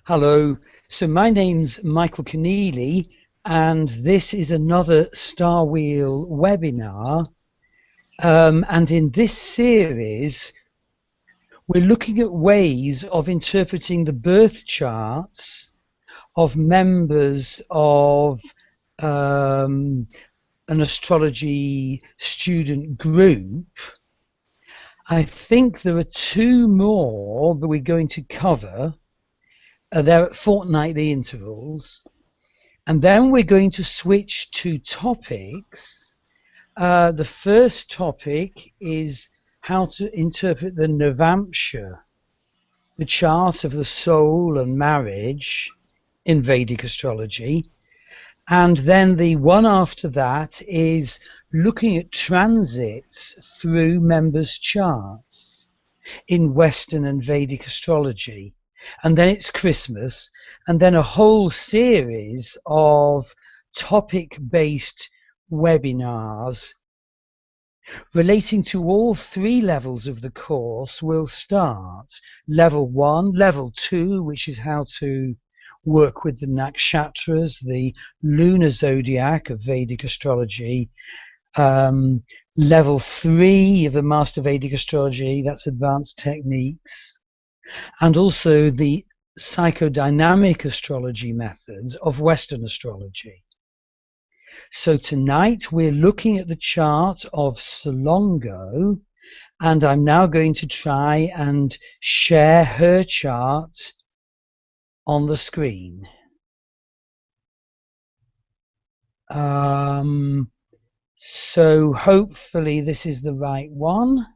Hello, so my name's Michael Conneely, and this is another Starwheel webinar. And in this series, we're looking at ways of interpreting the birth charts of members of an astrology student group. I think there are two more that we're going to cover. They're at fortnightly intervals. And then we're going to switch to topics. The first topic is how to interpret the Navamsha, the chart of the soul and marriage in Vedic astrology. And then the one after that is looking at transits through members' charts in Western and Vedic astrology. And then it's Christmas, and then a whole series of topic-based webinars relating to all three levels of the course will start. Level 1, Level 2, which is how to work with the Nakshatras, the lunar zodiac of Vedic astrology. Level 3 of the Master Vedic Astrology, that's advanced techniques. And also the psychodynamic astrology methods of Western astrology. So tonight we're looking at the chart of Solongo, and I'm now going to try and share her chart on the screen. So hopefully this is the right one.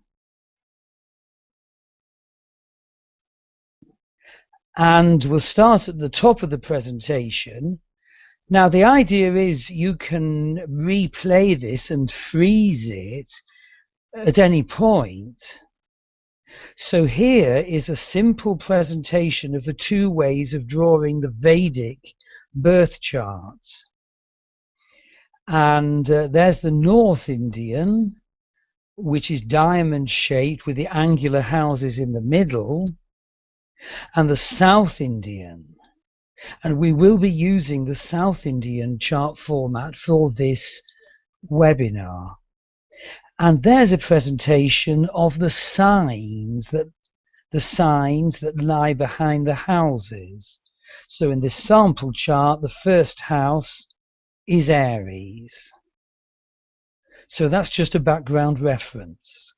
And we'll start at the top of the presentation. Now, the idea is you can replay this and freeze it at any point. So here is a simple presentation of the two ways of drawing the Vedic birth charts. And there's the North Indian, which is diamond-shaped with the angular houses in the middle, and the South Indian. And we will be using the South Indian chart format for this webinar. And there's a presentation of the signs that lie behind the houses. So in this sample chart, the first house is Aries. So that's just a background reference.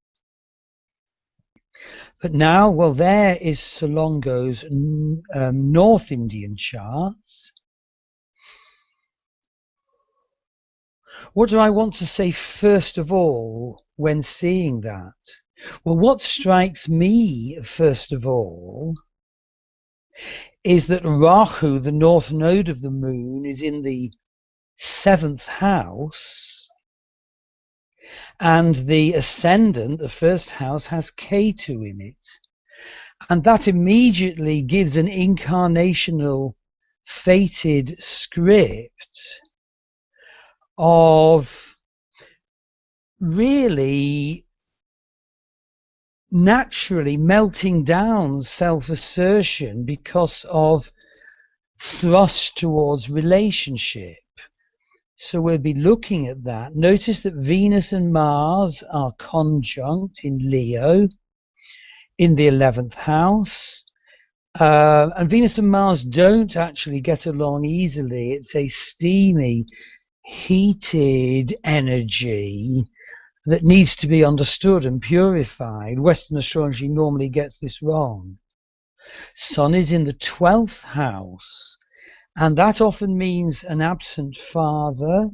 But now, well, there is Solongo's North Indian charts. What do I want to say first of all when seeing that? Well, what strikes me first of all is that Rahu, the north node of the moon, is in the 7th house, and the ascendant, the first house, has Ketu in it. And that immediately gives an incarnational fated script of really naturally melting down self-assertion because of thrust towards relationship. So we'll be looking at that. Notice that Venus and Mars are conjunct in Leo in the 11th house. And Venus and Mars don't actually get along easily. It's a steamy, heated energy that needs to be understood and purified. Western astrology normally gets this wrong. Sun is in the 12th house. And that often means an absent father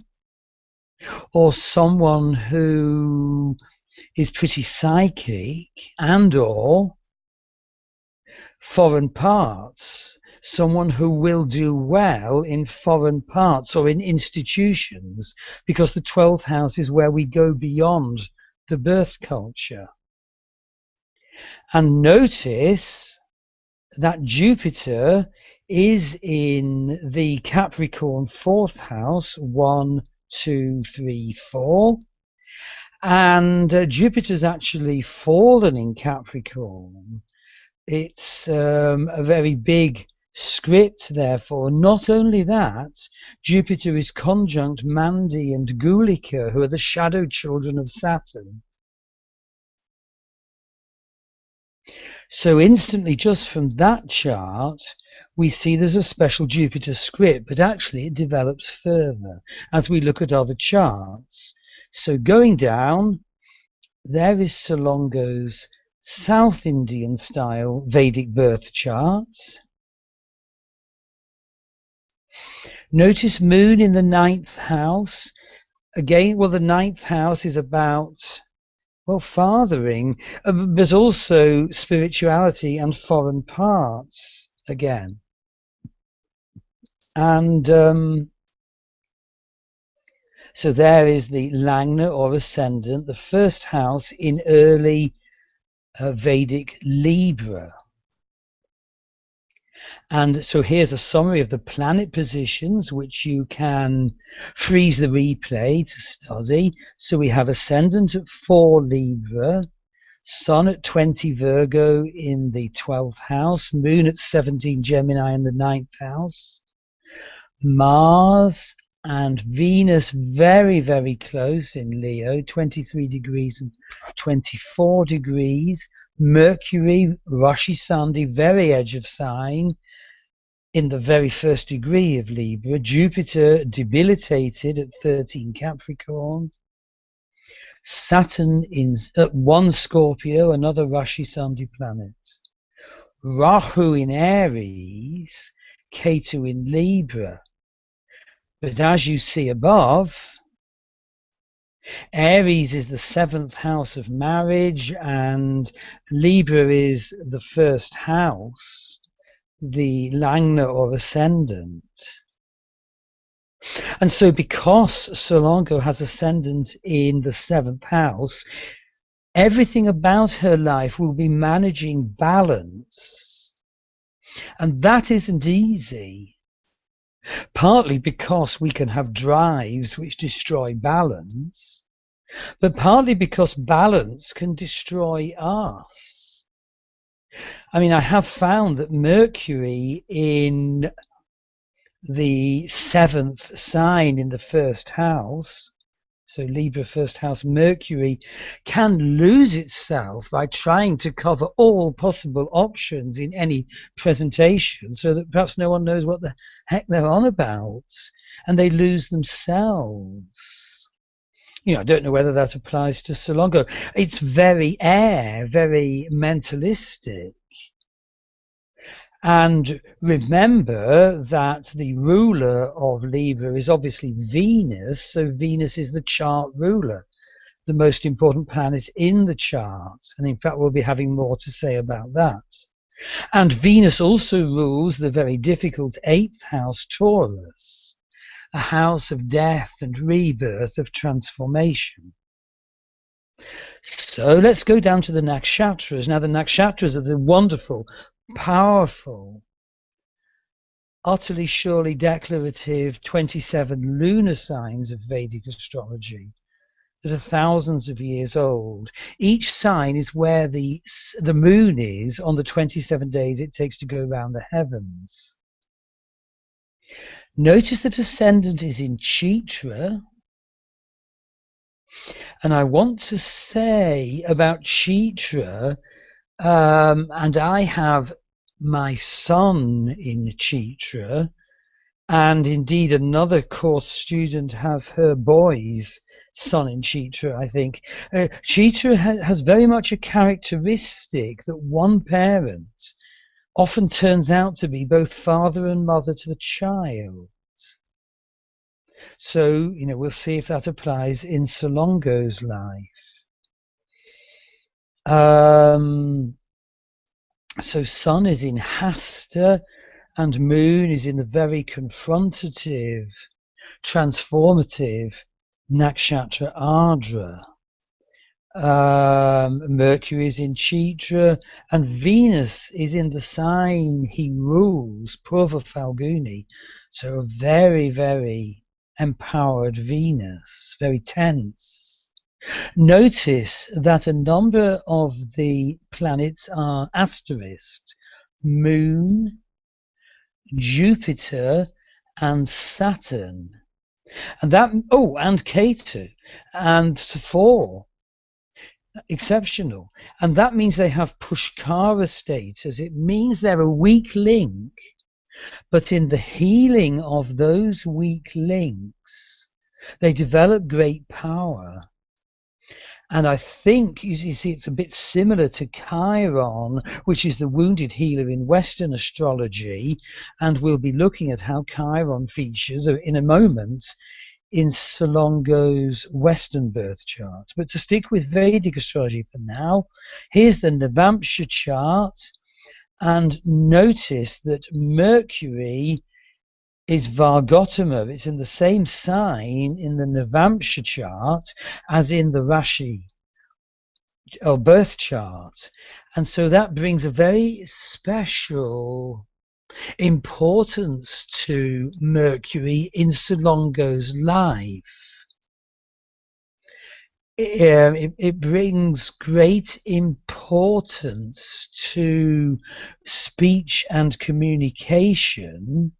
or someone who is pretty psychic, and or foreign parts, someone who will do well in foreign parts or in institutions, because the 12th house is where we go beyond the birth culture. And notice that Jupiter is in the Capricorn 4th house, 1, 2, 3, 4. And Jupiter's actually fallen in Capricorn. It's a very big script, therefore. Not only that, Jupiter is conjunct Mandi and Gulika, who are the shadow children of Saturn. So instantly, just from that chart, we see there's a special Jupiter script, but actually it develops further as we look at other charts. So going down, there is Solongo's South Indian style Vedic birth charts. Notice Moon in the 9th house. Again, well, the 9th house is about, well, fathering, but also spirituality and foreign parts again. And so there is the Lagna or ascendant, the first house in early Vedic Libra. And so here's a summary of the planet positions, which you can freeze the replay to study. So we have ascendant at 4 Libra, Sun at 20 Virgo in the 12th house, Moon at 17 Gemini in the 9th house, Mars and Venus very, very close in Leo, 23 degrees and 24 degrees, Mercury, Rashi Sandhi, very edge of sign, in the very first degree of Libra, Jupiter debilitated at 13 Capricorn, Saturn at 1 Scorpio, another Rashi Sandhi planet, Rahu in Aries, Ketu in Libra. But as you see above, Aries is the 7th house of marriage and Libra is the first house, the Lagna or ascendant. And so because Solongo has ascendant in the 7th house, everything about her life will be managing balance. And that isn't easy. Partly because we can have drives which destroy balance, but partly because balance can destroy us. I mean, I have found that Mercury in the 7th sign in the first house, so Libra first house, Mercury can lose itself by trying to cover all possible options in any presentation so that perhaps no one knows what the heck they're on about, and they lose themselves. You know, I don't know whether that applies to Solongo. It's very air, very mentalistic. And remember that the ruler of Libra is obviously Venus, so Venus is the chart ruler, the most important planet in the chart. And in fact, we'll be having more to say about that. And Venus also rules the very difficult 8th house, Taurus, a house of death and rebirth, of transformation. So let's go down to the Nakshatras. Now, the Nakshatras are the wonderful, powerful, utterly surely declarative 27 lunar signs of Vedic astrology that are thousands of years old. Each sign is where the moon is on the 27 days it takes to go around the heavens. Notice that ascendant is in Chitra. And I want to say about Chitra, and I have my son in Chitra, and indeed another course student has her boy's son in Chitra, I think. Chitra has very much a characteristic that one parent often turns out to be both father and mother to the child. So, you know, we'll see if that applies in Solongo's life. So Sun is in Hasta and Moon is in the very confrontative, transformative Nakshatra Ardra. Mercury is in Chitra and Venus is in the sign he rules, Purva Falguni. So a very, very empowered Venus, very tense. Notice that a number of the planets are asterisked. Moon, Jupiter, and Saturn. And that, oh, and Ketu, and 4. Exceptional. And that means they have Pushkara status. It means they're a weak link, but in the healing of those weak links, they develop great power. And I think, you see, it's a bit similar to Chiron, which is the wounded healer in Western astrology. And we'll be looking at how Chiron features in a moment in Solongo's Western birth chart. But to stick with Vedic astrology for now, here's the Navamsha chart. And notice that Mercury is Vargotama. It's in the same sign in the Navamsha chart as in the Rashi or birth chart. And so that brings a very special importance to Mercury in Solongo's life. It brings great importance to speech and communication,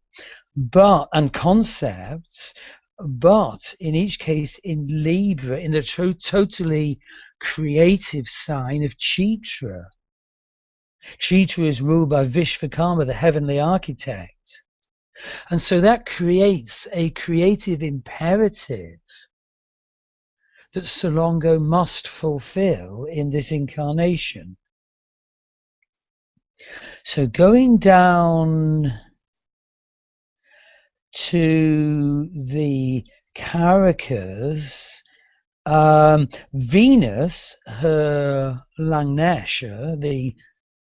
and concepts, but in each case in Libra, in the totally creative sign of Chitra. Chitra is ruled by Vishakha, the heavenly architect. And so that creates a creative imperative that Solongo must fulfill in this incarnation. So going down to the Karakas, Venus, her Langnesha, the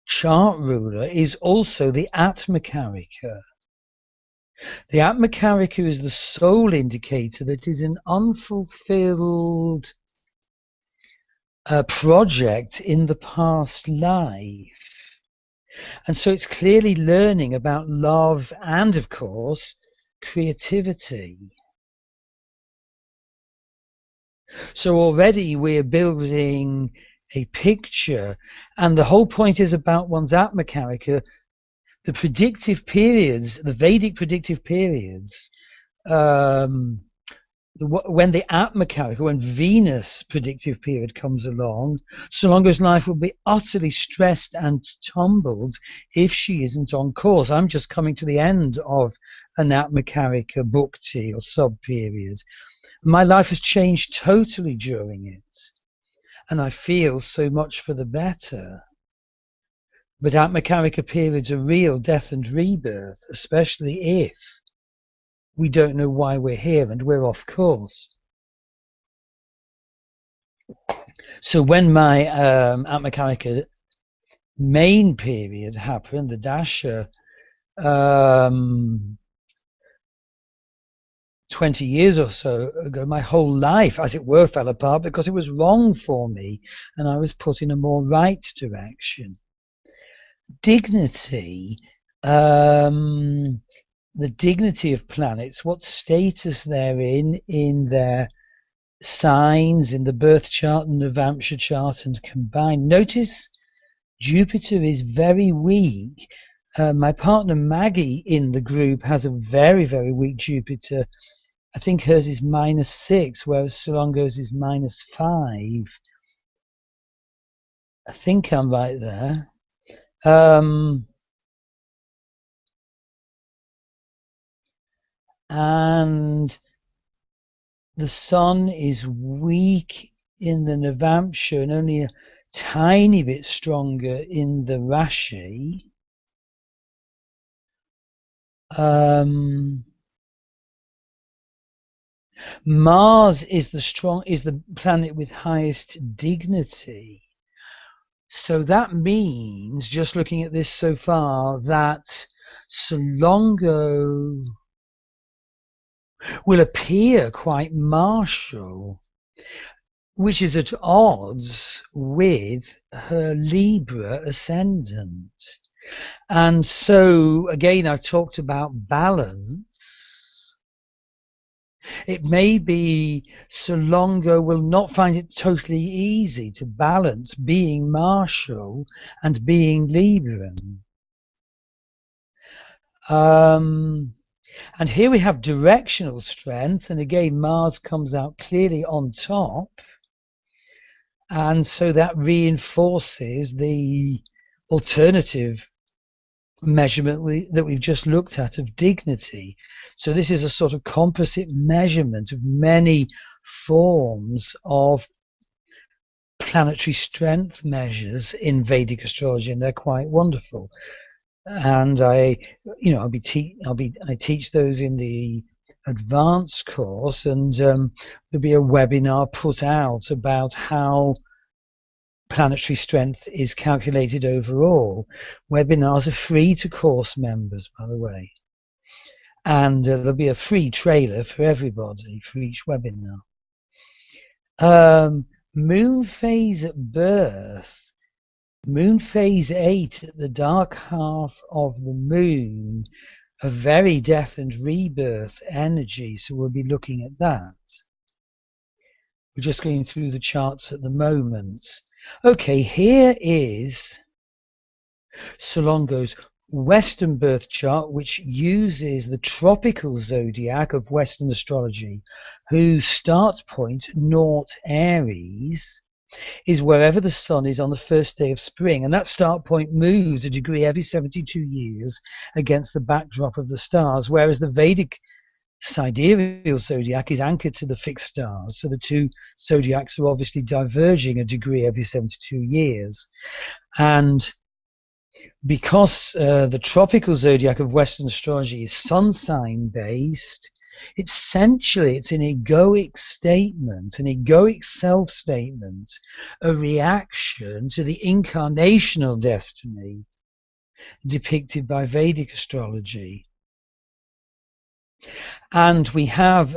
chart ruler, is also the Atmakarika. The Atmakarika is the soul indicator that is an unfulfilled project in the past life. And so it's clearly learning about love and, of course, creativity. So already we're building a picture, and the whole point is about one's Atmakarika. The predictive periods, the Vedic predictive periods, when the Atmakarika, when Venus predictive period comes along, Solongo's life will be utterly stressed and tumbled if she isn't on course. I'm just coming to the end of an Atmakarika Bhukti or sub-period. My life has changed totally during it, and I feel so much for the better. But Atmakarika periods are real death and rebirth, especially if we don't know why we're here and we're off course. So when my Atmakarika main period happened, the Dasha, 20 years or so ago, my whole life, as it were, fell apart because it was wrong for me and I was put in a more right direction. Dignity, the dignity of planets, what status they're in their signs, in the birth chart and the Navamsha chart, and combined. Notice Jupiter is very weak. My partner Maggie in the group has a very, very weak Jupiter. I think hers is -6, whereas Solongo's is -5. I think I'm right there. And the Sun is weak in the Navamsha and only a tiny bit stronger in the Rashi. Mars is the planet with highest dignity. So that means, just looking at this so far, that Solongo will appear quite martial, which is at odds with her Libra ascendant. And so, again, I've talked about balance. It may be Solongo will not find it totally easy to balance being martial and being Libran. And here we have directional strength, and again Mars comes out clearly on top, and so that reinforces the alternative measurement that we've just looked at of dignity. So this is a sort of composite measurement of many forms of planetary strength measures in Vedic astrology, and they're quite wonderful. And I teach those in the advanced course, and there'll be a webinar put out about how planetary strength is calculated overall. Webinars are free to course members, by the way, and there'll be a free trailer for everybody for each webinar. Moon phase at birth. Moon phase 8 at the dark half of the moon, a very death and rebirth energy, so we'll be looking at that. We're just going through the charts at the moment. Okay, here is Solongo's Western birth chart, which uses the tropical zodiac of Western astrology, whose start point, Naught Aries, is wherever the sun is on the first day of spring, and that start point moves a degree every 72 years against the backdrop of the stars, whereas the Vedic sidereal zodiac is anchored to the fixed stars, so the two zodiacs are obviously diverging a degree every 72 years. And because the tropical zodiac of Western astrology is sun sign based, essentially it's an egoic statement, an egoic self-statement, a reaction to the incarnational destiny depicted by Vedic astrology. And we have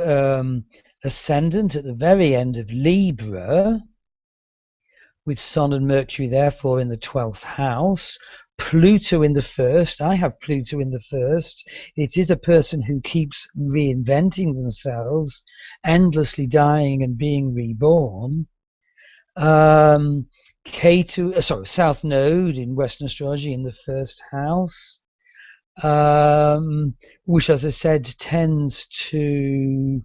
ascendant at the very end of Libra, with Sun and Mercury therefore in the 12th house, Pluto in the first. I have Pluto in the first. It is a person who keeps reinventing themselves, endlessly dying and being reborn. Ketu, South Node in Western astrology in the first house, which, as I said, tends to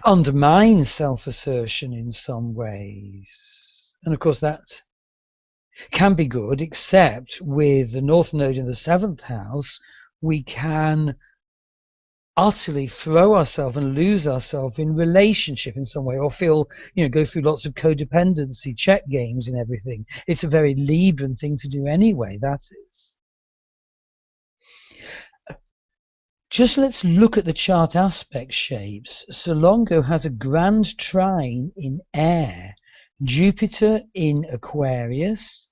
undermine self-assertion in some ways. And of course that can be good, except with the North Node in the 7th house, we can utterly throw ourselves and lose ourselves in relationship in some way, or feel, go through lots of codependency, check games and everything. It's a very Libran thing to do anyway, that is. Just let's look at the chart aspect shapes. Solongo has a Grand Trine in air, Jupiter in Aquarius,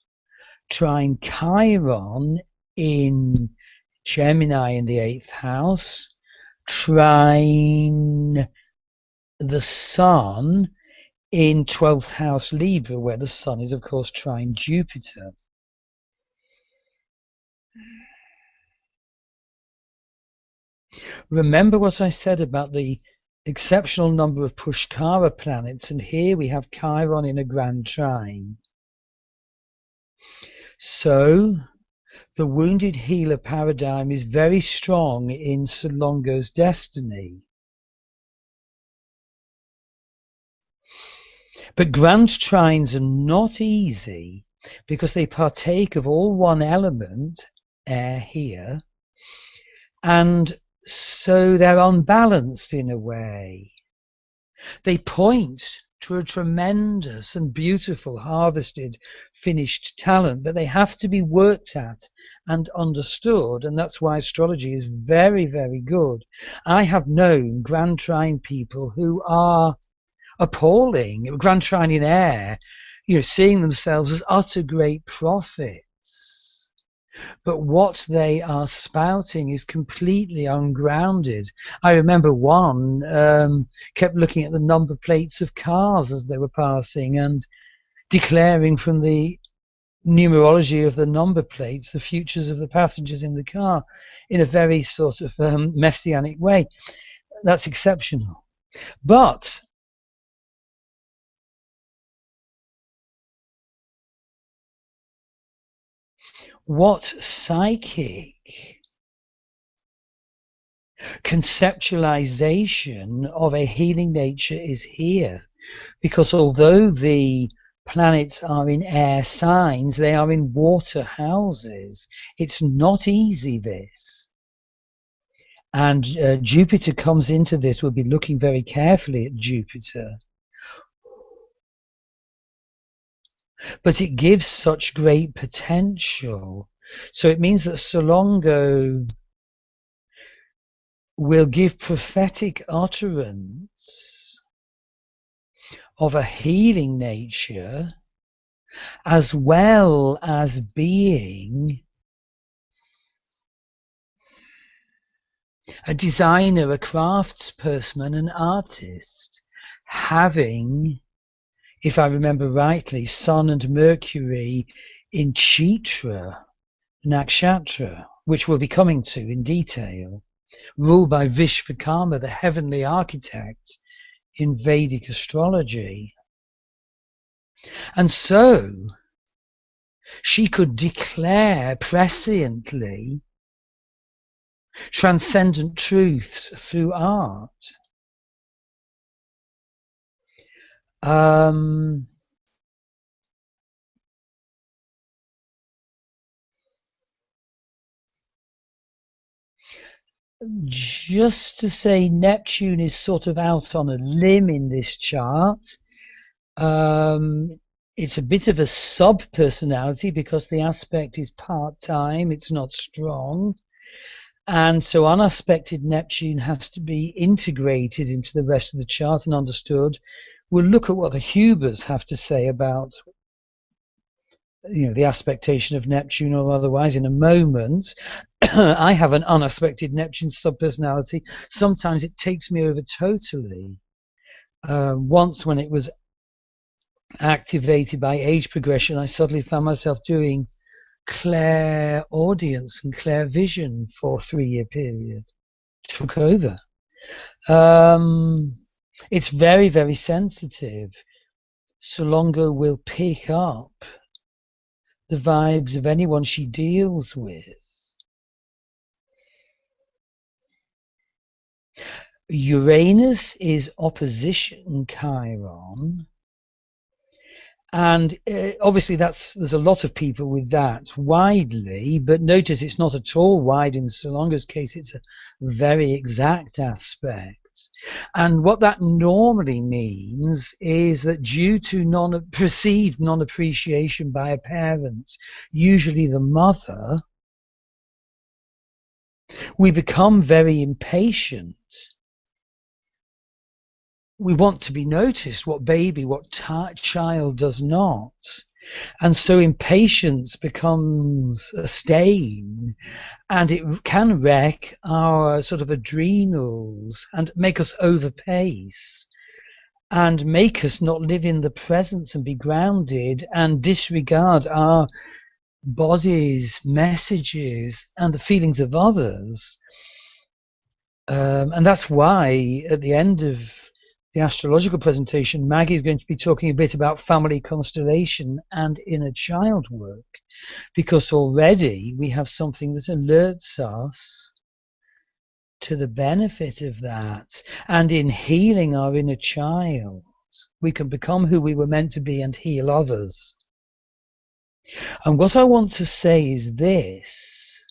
Trine Chiron in Gemini in the 8th house, Trine the Sun in 12th house Libra, where the Sun is, of course, trine Jupiter. Remember what I said about the exceptional number of Pushkara planets, and here we have Chiron in a Grand Trine. So the wounded healer paradigm is very strong in Solongo's destiny. But Grand Trines are not easy because they partake of all one element, air here, and so they're unbalanced in a way. They point to a tremendous and beautiful harvested finished talent, but they have to be worked at and understood, and that's why astrology is very, very good. I have known Grand Trine people who are appalling, Grand Trine in air, seeing themselves as utter great prophets. But what they are spouting is completely ungrounded. I remember one kept looking at the number plates of cars as they were passing and declaring from the numerology of the number plates the futures of the passengers in the car in a very sort of messianic way. That's exceptional. But what psychic conceptualization of a healing nature is here. Because although the planets are in air signs, they are in water houses. It's not easy, this. And Jupiter comes into this. We'll be looking very carefully at Jupiter. But it gives such great potential. So it means that Solongo will give prophetic utterance of a healing nature, as well as being a designer, a craftsperson, an artist, having, if I remember rightly, Sun and Mercury in Chitra, Nakshatra, which we'll be coming to in detail, ruled by Vishakha, the heavenly architect in Vedic astrology. And so she could declare presciently transcendent truths through art. Just to say, Neptune is sort of out on a limb in this chart. It's a bit of a sub-personality because the aspect is part-time, it's not strong. And so unaspected Neptune has to be integrated into the rest of the chart and understood. We'll look at what the Hubers have to say about, the aspectation of Neptune or otherwise in a moment. I have an unaspected Neptune subpersonality. Sometimes it takes me over totally. Once when it was activated by age progression, I suddenly found myself doing clairaudience and clairvision for a 3-year period. Took over. It's very, very sensitive. Solongo will pick up the vibes of anyone she deals with. Uranus is opposition Chiron. And obviously there's a lot of people with that widely, but notice it's not at all wide in Solongo's case. It's a very exact aspect. And what that normally means is that due to perceived non-appreciation by a parent, usually the mother, we become very impatient. We want to be noticed, what child does not. And so impatience becomes a stain, and it can wreck our sort of adrenals and make us overpace and make us not live in the presence and be grounded and disregard our body's messages and the feelings of others. And that's why at the end of the astrological presentation, Maggie is going to be talking a bit about family constellation and inner child work, because already we have something that alerts us to the benefit of that. And in healing our inner child, we can become who we were meant to be and heal others. And what I want to say is this: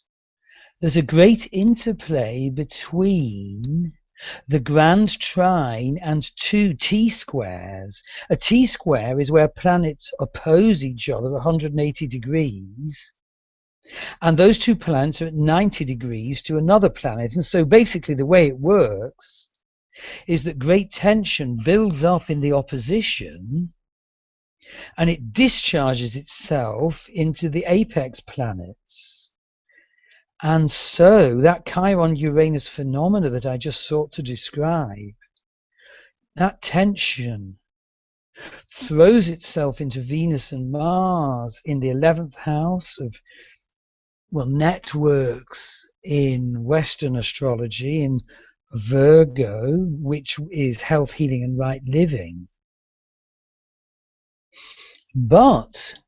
there's a great interplay between the Grand Trine and 2 T-squares. A T-square is where planets oppose each other 180 degrees, and those 2 planets are at 90 degrees to another planet. And so basically the way it works is that great tension builds up in the opposition, and it discharges itself into the apex planets. And so that Chiron-Uranus phenomena that I just sought to describe, that tension throws itself into Venus and Mars in the 11th house of, networks in Western astrology, in Virgo, which is health, healing, and right living. But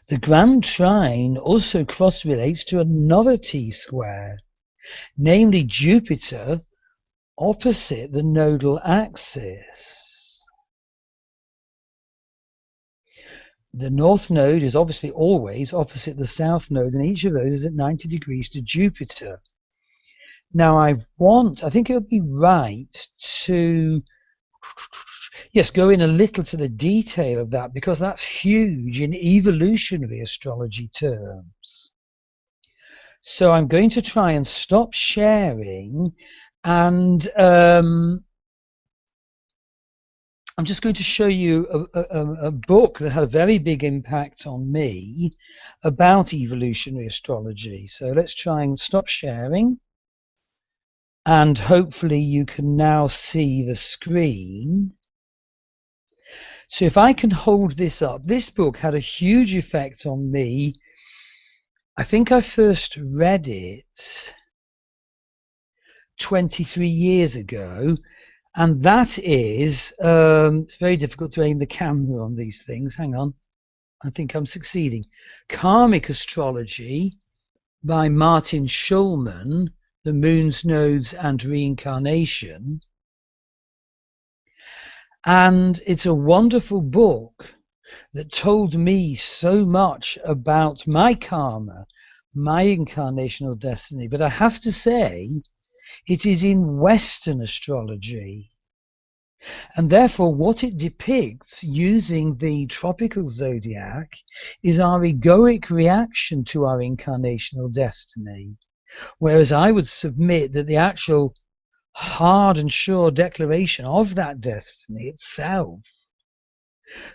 The Grand Trine also cross-relates to another T-square, namely Jupiter opposite the nodal axis. The north node is obviously always opposite the south node, and each of those is at 90 degrees to Jupiter. Now I think it would be right to go in a little to the detail of that, because that's huge in evolutionary astrology terms. So I'm going to try and stop sharing, and I'm just going to show you a book that had a very big impact on me about evolutionary astrology. So let's try and stop sharing. And hopefully you can now see the screen. So if I can hold this up, this book had a huge effect on me. I think I first read it 23 years ago. And that is, it's very difficult to aim the camera on these things. Hang on. I think I'm succeeding. Karmic Astrology by Martin Schulman, The Moon's Nodes and Reincarnation. And it's a wonderful book that told me so much about my karma, my incarnational destiny. But I have to say, it is in Western astrology. And therefore, what it depicts using the tropical zodiac is our egoic reaction to our incarnational destiny. Whereas I would submit that the actual hard and sure declaration of that destiny itself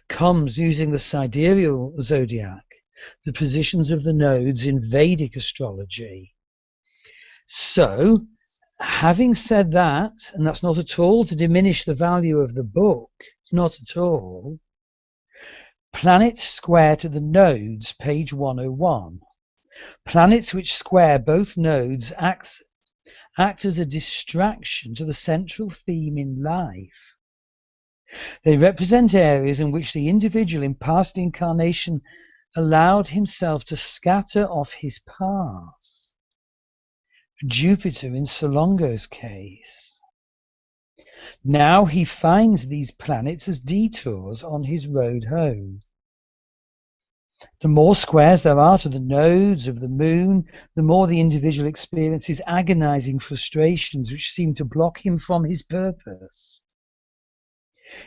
comes using the sidereal zodiac, the positions of the nodes in Vedic astrology. So, having said that, and that's not at all to diminish the value of the book, not at all, planets square to the nodes, page 101. Planets which square both nodes act as a distraction to the central theme in life. They represent areas in which the individual in past incarnation allowed himself to scatter off his path. Jupiter in Solongo's case. Now he finds these planets as detours on his road home. The more squares there are to the nodes of the moon, the more the individual experiences agonizing frustrations which seem to block him from his purpose.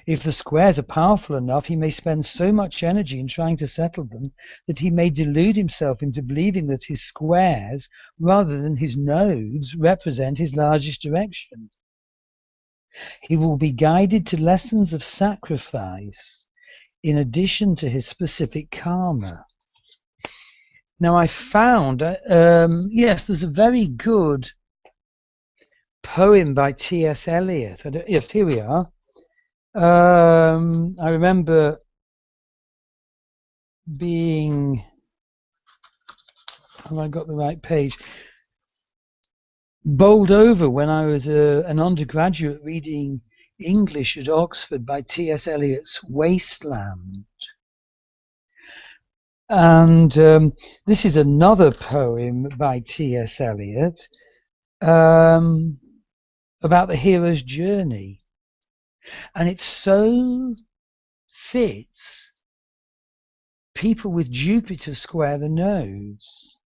If the squares are powerful enough, he may spend so much energy in trying to settle them that he may delude himself into believing that his squares, rather than his nodes, represent his largest direction. He will be guided to lessons of sacrifice in addition to his specific karma. Now I found, yes, there's a very good poem by T.S. Eliot. Yes, here we are. I remember being, have I got the right page? Bowled over when I was an undergraduate reading English at Oxford by T.S. Eliot's Wasteland. And this is another poem by T.S. Eliot about the hero's journey. And it so fits people with Jupiter square the nodes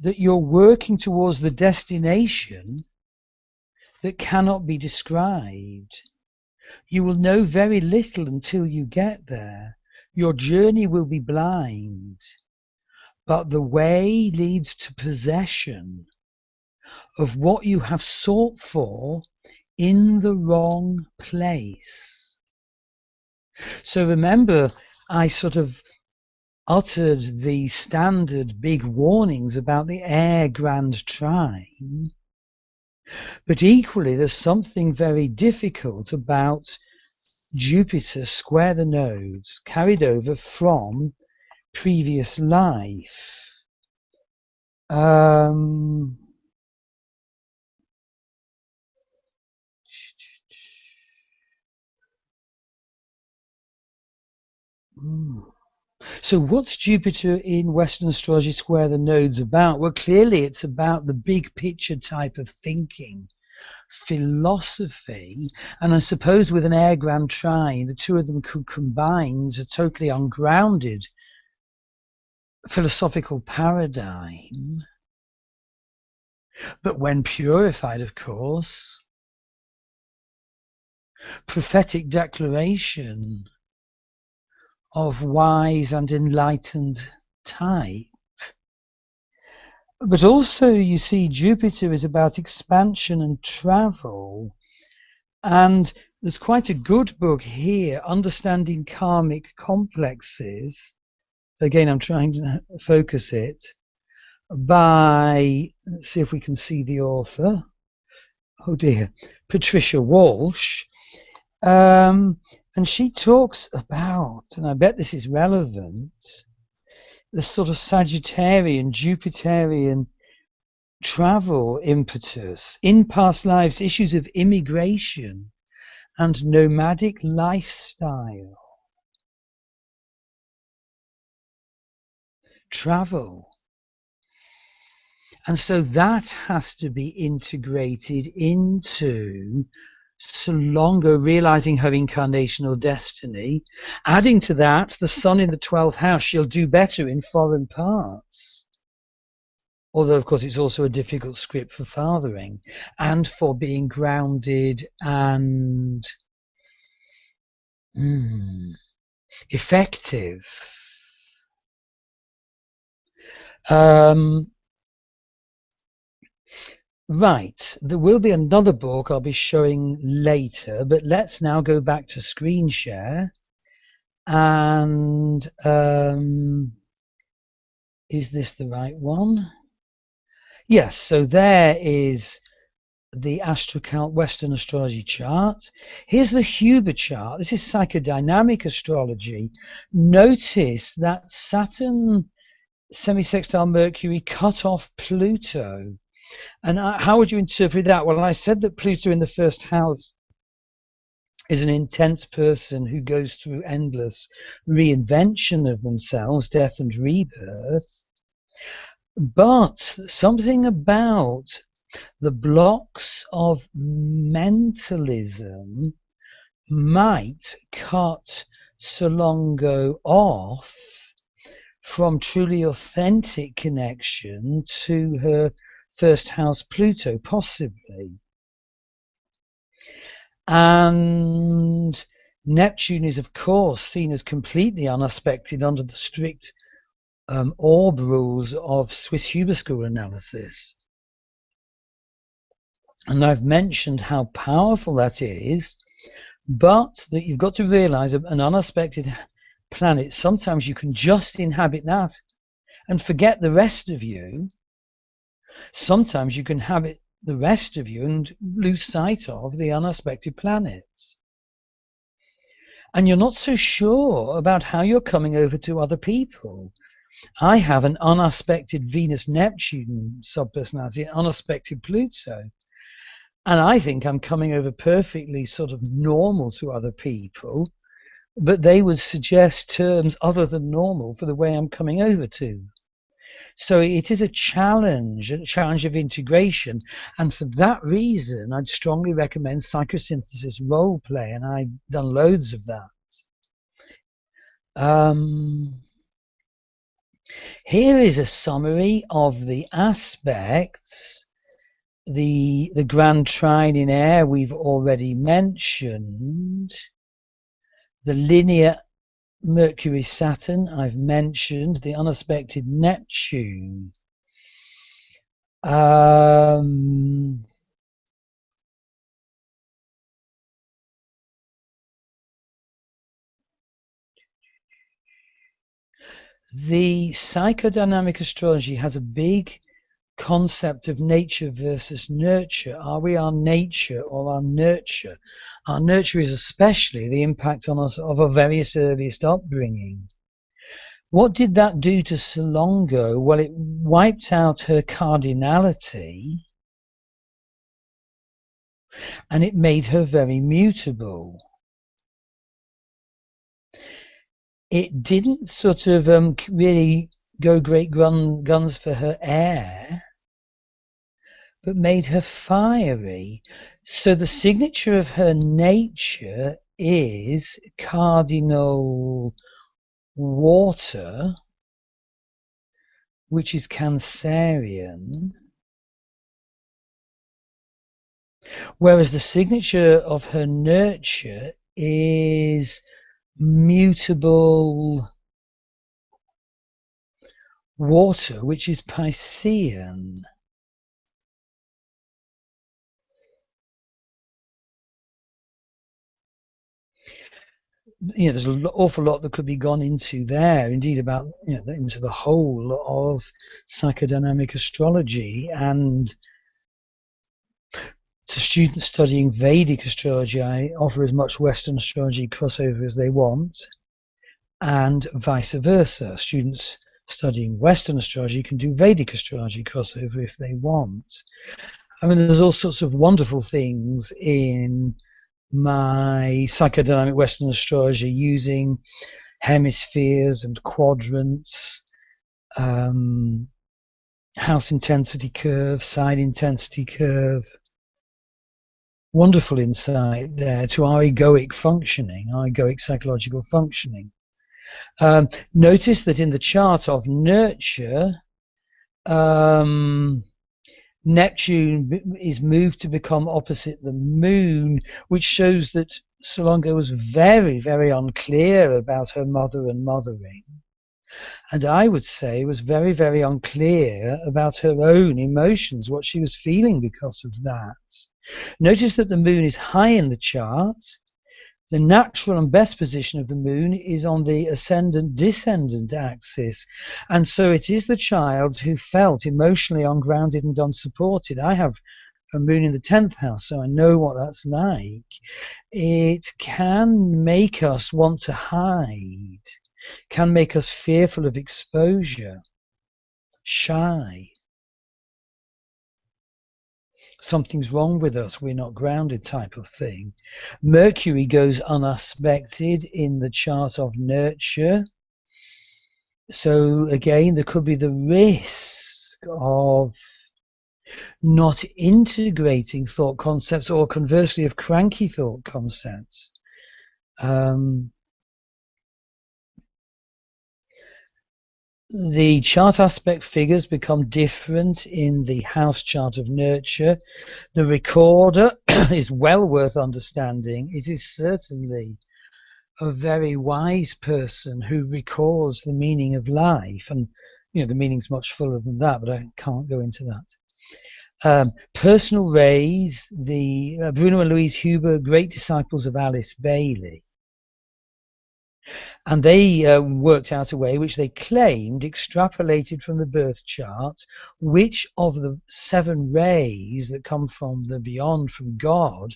that you're working towards the destination that cannot be described. You will know very little until you get there. Your journey will be blind, but the way leads to possession of what you have sought for in the wrong place. So remember, I sort of uttered the standard big warnings about the air Grand Trine, but equally there's something very difficult about Jupiter square the nodes carried over from previous life. So what's Jupiter in Western astrology square the nodes about? Well, clearly it's about the big picture type of thinking, philosophy, and I suppose with an air Grand Trine, the two of them could combine a totally ungrounded philosophical paradigm, but when purified, of course, prophetic declaration of wise and enlightened type. But also, you see, Jupiter is about expansion and travel. And there's quite a good book here, Understanding Karmic Complexes. Again, I'm trying to focus it by, let's see if we can see the author. Oh dear, Patricia Walsh. And she talks about, and I bet this is relevant, the sort of Sagittarian, Jupiterian travel impetus, in past lives, issues of immigration and nomadic lifestyle. Travel. And so that has to be integrated into Solongo realizing her incarnational destiny. Adding to that, the sun in the 12th house, she'll do better in foreign parts. Although, of course, it's also a difficult script for fathering and for being grounded and effective. Right, there will be another book I'll be showing later, but let's now go back to screen share. And is this the right one? Yes, so there is the Western astrology chart. Here's the Huber chart. This is psychodynamic astrology. Notice that Saturn semi-sextile Mercury cut off Pluto. And how would you interpret that? Well, I said that Pluto in the first house is an intense person who goes through endless reinvention of themselves, death and rebirth. But something about the blocks of mentalism might cut Solongo off from truly authentic connection to her first house Pluto, possibly. And Neptune is, of course, seen as completely unaspected under the strict orb rules of Swiss Huber School analysis. And I've mentioned how powerful that is, but that you've got to realize an unaspected planet, sometimes you can just inhabit that and forget the rest of you. Sometimes you can inhabit the rest of you and lose sight of the unaspected planets. And you're not so sure about how you're coming over to other people. I have an unaspected Venus-Neptune subpersonality, an unaspected Pluto. And I think I'm coming over perfectly sort of normal to other people, but they would suggest terms other than normal for the way I'm coming over to them. So it is a challenge of integration. And for that reason, I'd strongly recommend psychosynthesis role play, and I've done loads of that. Here is a summary of the aspects. The Grand Trine in air we've already mentioned. The linear Mercury-Saturn I've mentioned. The unaspected Neptune. The psychodynamic astrology has a big concept of nature versus nurture. Are we our nature or our nurture? Our nurture is especially the impact on us of our various earliest upbringing. What did that do to Solongo? Well, it wiped out her cardinality and it made her very mutable. it didn't sort of really go great guns for her air, but made her fiery. So the signature of her nature is cardinal water, which is Cancerian, whereas the signature of her nurture is mutable water, which is Piscean. There's an awful lot that could be gone into there, indeed, about into the whole of psychodynamic astrology. And to students studying Vedic astrology, I offer as much Western astrology crossover as they want, and vice versa. Students studying Western astrology can do Vedic astrology crossover if they want. I mean, there's all sorts of wonderful things in my psychodynamic Western astrology using hemispheres and quadrants, house intensity curve, side intensity curve. Wonderful insight there to our egoic functioning, our egoic psychological functioning. Notice that in the chart of nurture, Neptune is moved to become opposite the moon, which shows that Solongo was very, very unclear about her mother and mothering. And I would say was very, very unclear about her own emotions, what she was feeling because of that. Notice that the moon is high in the chart. The natural and best position of the moon is on the ascendant-descendant axis. And so it is the child who felt emotionally ungrounded and unsupported. I have a moon in the 10th house, so I know what that's like. It can make us want to hide, can make us fearful of exposure, shy. Something's wrong with us, we're not grounded type of thing. Mercury goes unaspected in the chart of nurture. So again, there could be the risk of not integrating thought concepts, or conversely of cranky thought concepts. The chart aspect figures become different in the house chart of nurture. The recorder is well worth understanding. It is certainly a very wise person who records the meaning of life. And, the meaning's much fuller than that, but I can't go into that. Personal rays, the Bruno and Louise Huber, great disciples of Alice Bailey. And they worked out a way which they claimed extrapolated from the birth chart which of the 7 rays that come from the beyond, from God,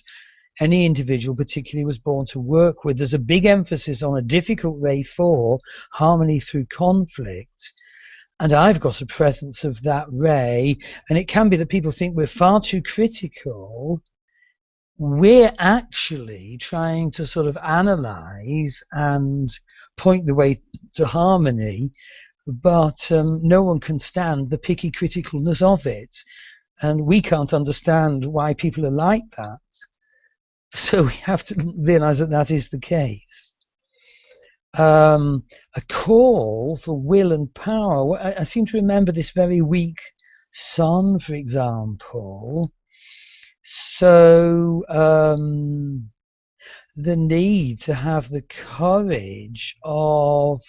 any individual particularly was born to work with. There's a big emphasis on a difficult ray 4, harmony through conflict. And I've got a presence of that ray, and it can be that people think we're far too critical. We're actually trying to sort of analyze and point the way to harmony, but no one can stand the picky criticalness of it. And we can't understand why people are like that. So we have to realize that that is the case. A call for will and power. I seem to remember this very weak sun, for example. So the need to have the courage of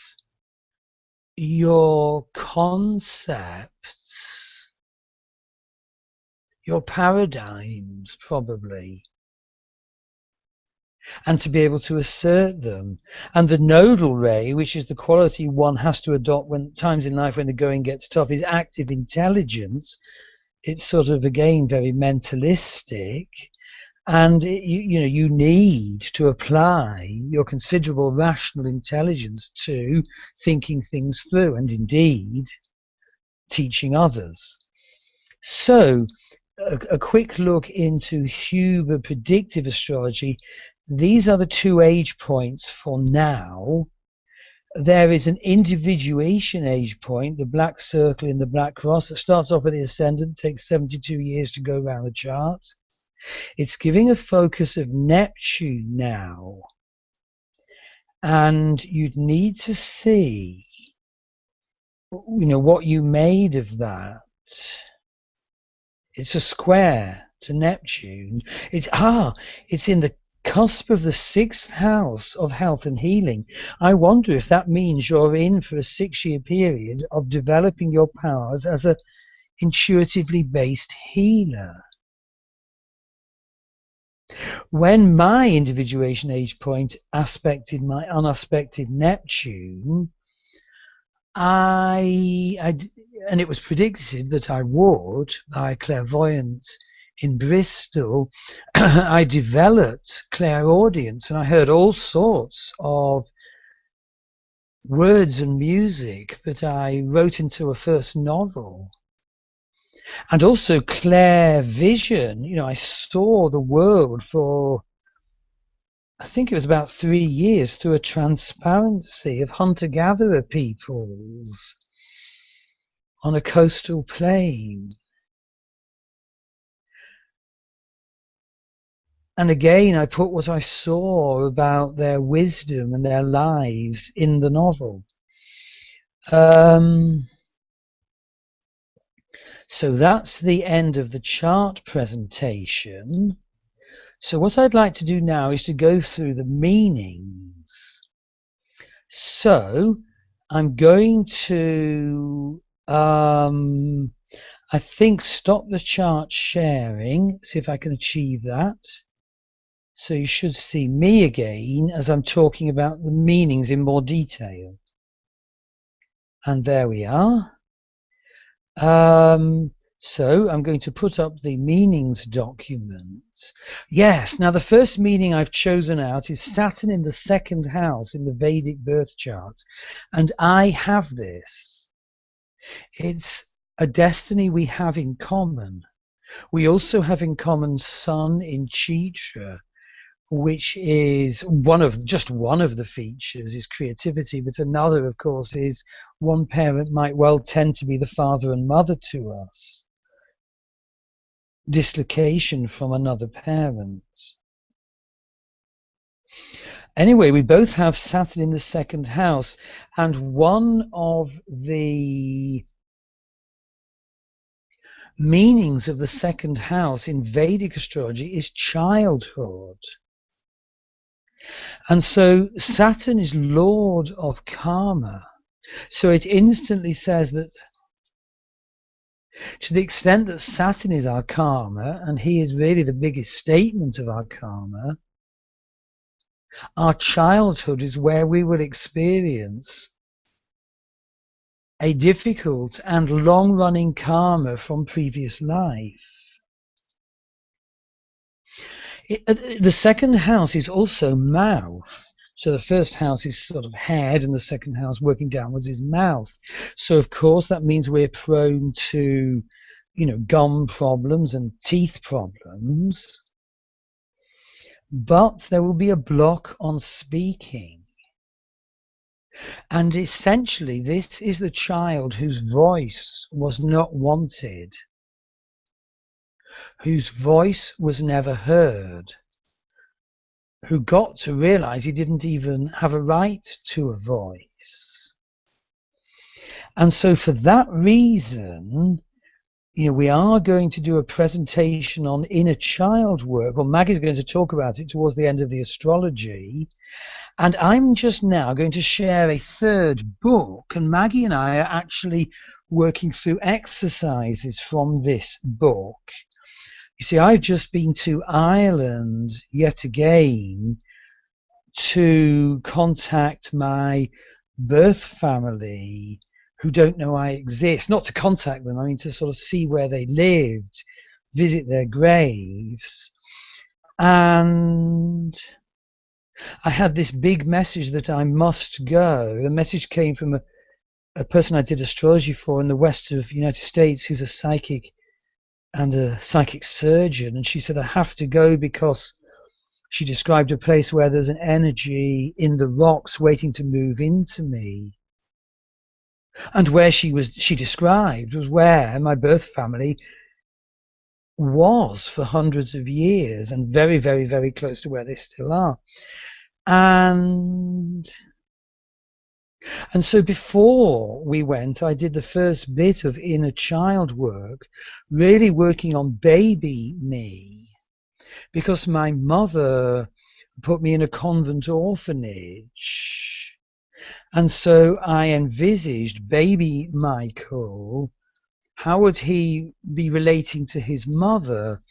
your concepts, your paradigms probably, and to be able to assert them. And the nodal ray, which is the quality one has to adopt when times in life when the going gets tough, is active intelligence. It's sort of, again, very mentalistic, and you need to apply your considerable rational intelligence to thinking things through and indeed teaching others. So a quick look into Huber predictive astrology. These are the 2 age points for now. there is an individuation age point, the black circle in the black cross, that starts off at the ascendant, takes 72 years to go around the chart. It's giving a focus of Neptune now. And you'd need to see, what you made of that. It's a square to Neptune. It's in the cusp of the 6th house of health and healing. I wonder if that means you're in for a 6-year period of developing your powers as a intuitively based healer. When my individuation age point aspected my unaspected Neptune, and it was predicted that I would, by clairvoyance in Bristol, I developed clairaudience, and I heard all sorts of words and music that I wrote into a first novel. And also clair vision. I saw the world for, I think it was about 3 years, through a transparency of hunter-gatherer peoples on a coastal plain. And again, I put what I saw about their wisdom and their lives in the novel. So that's the end of the chart presentation. So what I'd like to do now is to go through the meanings. So I'm going to, I think, stop the chart sharing, see if I can achieve that. So you should see me again as I'm talking about the meanings in more detail. And there we are. So I'm going to put up the meanings document. Yes, now the first meaning I've chosen out is Saturn in the 2nd house in the Vedic birth chart. And I have this. It's a destiny we have in common. We also have in common Sun in Chitra, which is just one of the features is creativity, but another, of course, is one parent might well tend to be the father and mother to us. Dislocation from another parent. Anyway, we both have Saturn in the 2nd house, and one of the meanings of the 2nd house in Vedic astrology is childhood. And so Saturn is lord of karma. So it instantly says that to the extent that Saturn is our karma, and he is really the biggest statement of our karma, our childhood is where we will experience a difficult and long-running karma from previous life. The 2nd house is also mouth. So the 1st house is sort of head, and the 2nd house working downwards is mouth. So of course that means we're prone to, gum problems and teeth problems. But there will be a block on speaking. And essentially this is the child whose voice was not wanted, whose voice was never heard, who got to realize he didn't even have a right to a voice. And so for that reason, we are going to do a presentation on inner child work. Well, Maggie's going to talk about it towards the end of the astrology. And I'm just now going to share a 3rd book, and Maggie and I are actually working through exercises from this book. You see, I've just been to Ireland yet again to contact my birth family who don't know I exist. Not to contact them, I mean to sort of see where they lived, visit their graves. And I had this big message that I must go. The message came from a person I did astrology for in the west of the United States who's a psychic and a psychic surgeon, and she said, I have to go because She described a place where there's an energy in the rocks waiting to move into me. And where she described was where my birth family was for hundreds of years, and very, very, very close to where they still are. And so before we went, I did the first bit of inner child work, really working on baby me, because my mother put me in a convent orphanage. And so I envisaged baby Michael. How would he be relating to his mother?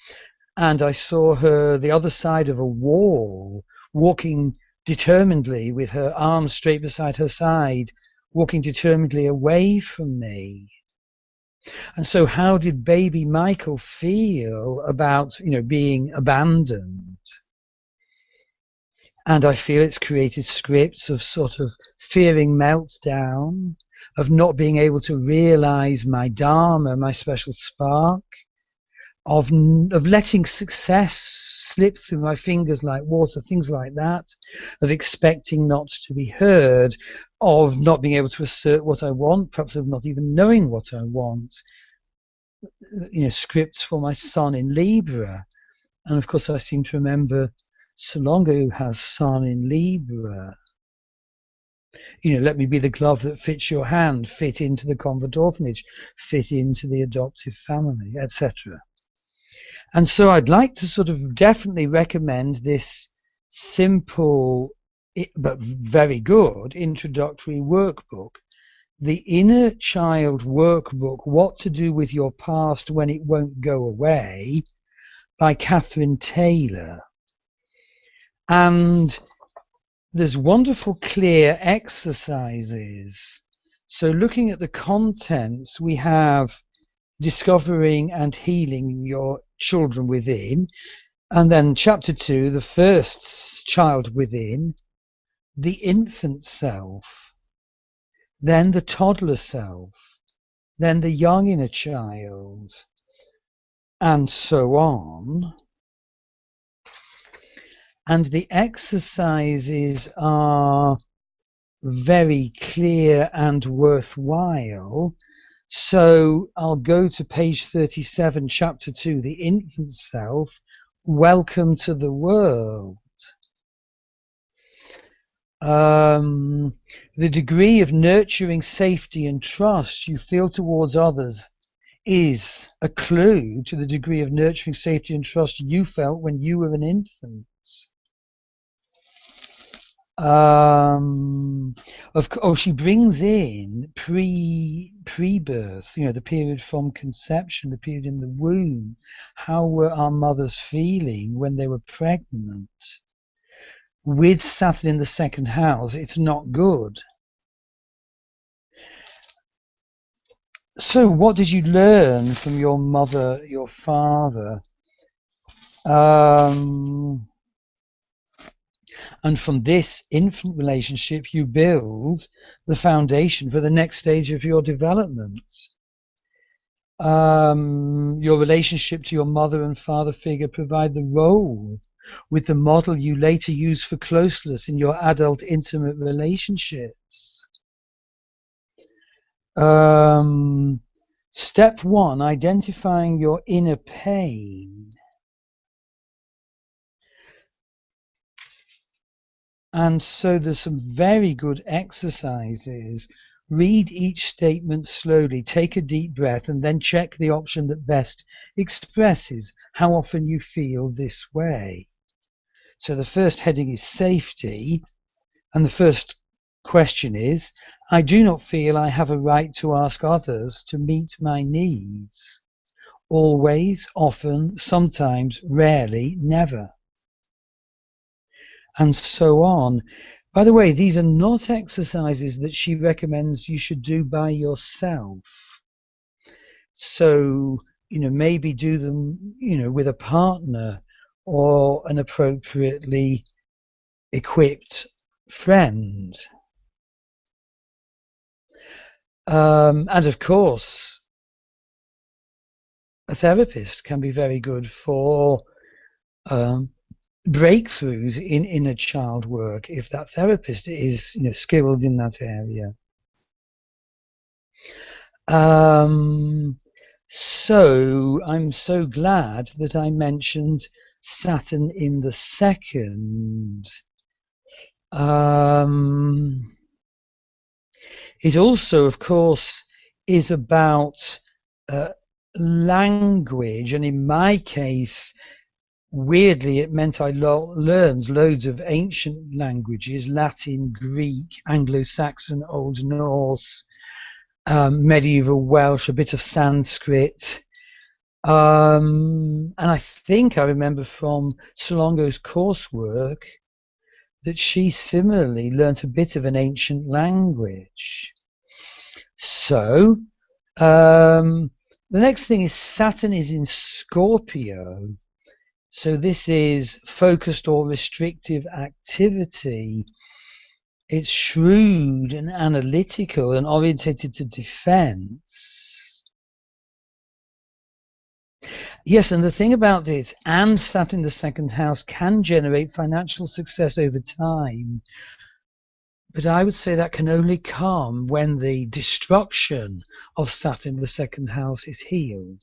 And I saw her the other side of a wall, walking determinedly with her arms straight beside her side, walking determinedly away from me. And so how did baby Michael feel about, being abandoned? And I feel it's created scripts of sort of fearing meltdown, of not being able to realize my dharma, my special spark, of letting success slip through my fingers like water, things like that, of expecting not to be heard, of not being able to assert what I want, perhaps of not even knowing what I want. Scripts for my son in Libra. And of course I seem to remember Solongo, who has Sun in Libra. Let me be the glove that fits your hand, fit into the convent orphanage, fit into the adoptive family, etc. And so I'd like to sort of definitely recommend this simple but very good introductory workbook, the Inner Child Workbook, What to Do with Your Past When It Won't Go Away, by Catherine Taylor. And there's wonderful clear exercises. So looking at the contents, we have discovering and healing your children within, and then chapter 2, the first child within, the infant self, then the toddler self, then the young inner child, and so on. And the exercises are very clear and worthwhile. So I'll go to page 37, chapter 2, the infant self. Welcome to the world. The degree of nurturing safety and trust you feel towards others is a clue to the degree of nurturing safety and trust you felt when you were an infant. She brings in pre-birth, the period from conception, the period in the womb. How were our mothers feeling when they were pregnant? With Saturn in the second house, it's not good. So what did you learn from your mother, your father? And from this infant relationship, you build the foundation for the next stage of your development. Your relationship to your mother and father figure provide the role with the model you later use for closeness in your adult intimate relationships. Step 1, identifying your inner pain. And so there's some very good exercises. Read each statement slowly, take a deep breath, and then check the option that best expresses how often you feel this way. So the first heading is safety, and the first question is, I do not feel I have a right to ask others to meet my needs. Always, often, sometimes, rarely, never. And so on. By the way, these are not exercises that she recommends you should do by yourself. So, maybe do them, with a partner or an appropriately equipped friend. And of course, a therapist can be very good for breakthroughs in inner child work if that therapist is, skilled in that area. So I'm so glad that I mentioned Saturn in the second. It also, of course, is about language, and in my case, weirdly, it meant I learned loads of ancient languages: Latin, Greek, Anglo-Saxon, Old Norse, medieval Welsh, a bit of Sanskrit. And I think I remember from Solongo's coursework that she similarly learnt a bit of an ancient language. So, the next thing is Saturn is in Scorpio. So this is focused or restrictive activity. It's shrewd and analytical and orientated to defense. Yes, and the thing about it, and Saturn in the second house can generate financial success over time. But I would say that can only come when the destruction of Saturn in the second house is healed.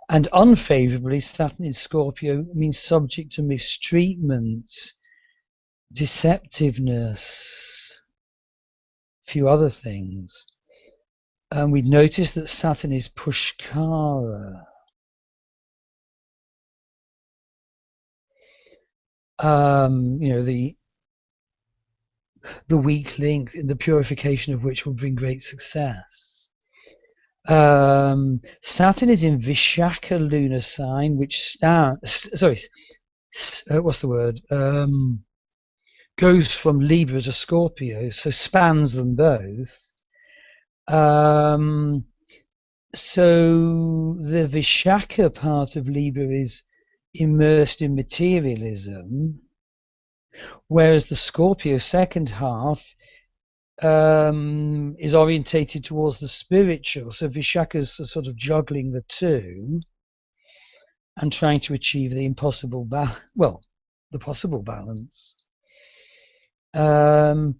And unfavorably, Saturn in Scorpio means subject to mistreatment, deceptiveness, a few other things. And we'd notice that Saturn is Pushkara. The weak link, the purification of which will bring great success. Saturn is in Vishakha lunar sign, which goes from Libra to Scorpio, so spans them both. So the Vishakha part of Libra is immersed in materialism, whereas the Scorpio second half is orientated towards the spiritual. So Vishakha's sort of juggling the two and trying to achieve the possible balance. And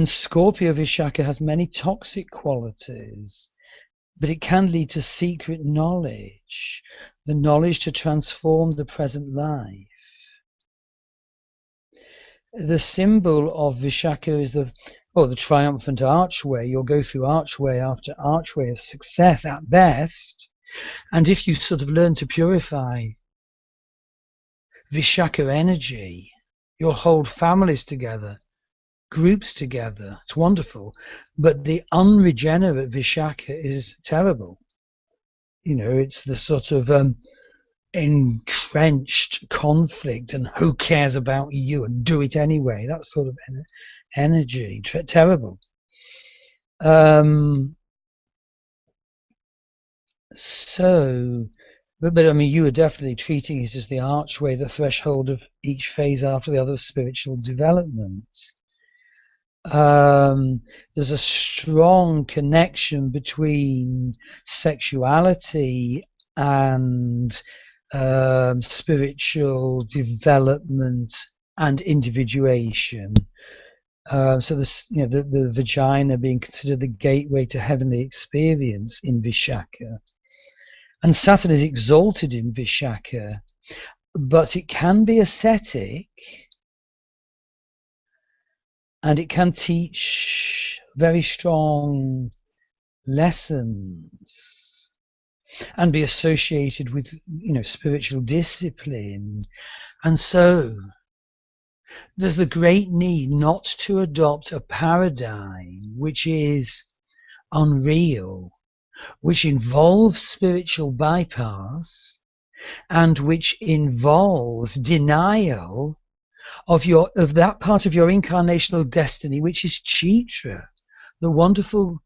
Scorpio Vishakha has many toxic qualities, but it can lead to secret knowledge, the knowledge to transform the present life. The symbol of Vishakha is the triumphant archway. You'll go through archway after archway of success at best. And if you sort of learn to purify Vishakha energy, you'll hold families together, groups together. It's wonderful. But the unregenerate Vishakha is terrible. It's the sort of entrenched conflict and who cares about you and do it anyway, that sort of energy. Terrible. But I mean, you are definitely treating it as the archway, the threshold of each phase after the other of spiritual development. There's a strong connection between sexuality and spiritual development and individuation. So this, the vagina being considered the gateway to heavenly experience in Vishakha. And Saturn is exalted in Vishakha, but it can be ascetic and it can teach very strong lessons and be associated with, spiritual discipline. And so there's a great need not to adopt a paradigm which is unreal, which involves spiritual bypass and which involves denial of that part of your incarnational destiny, which is Chitra, the wonderful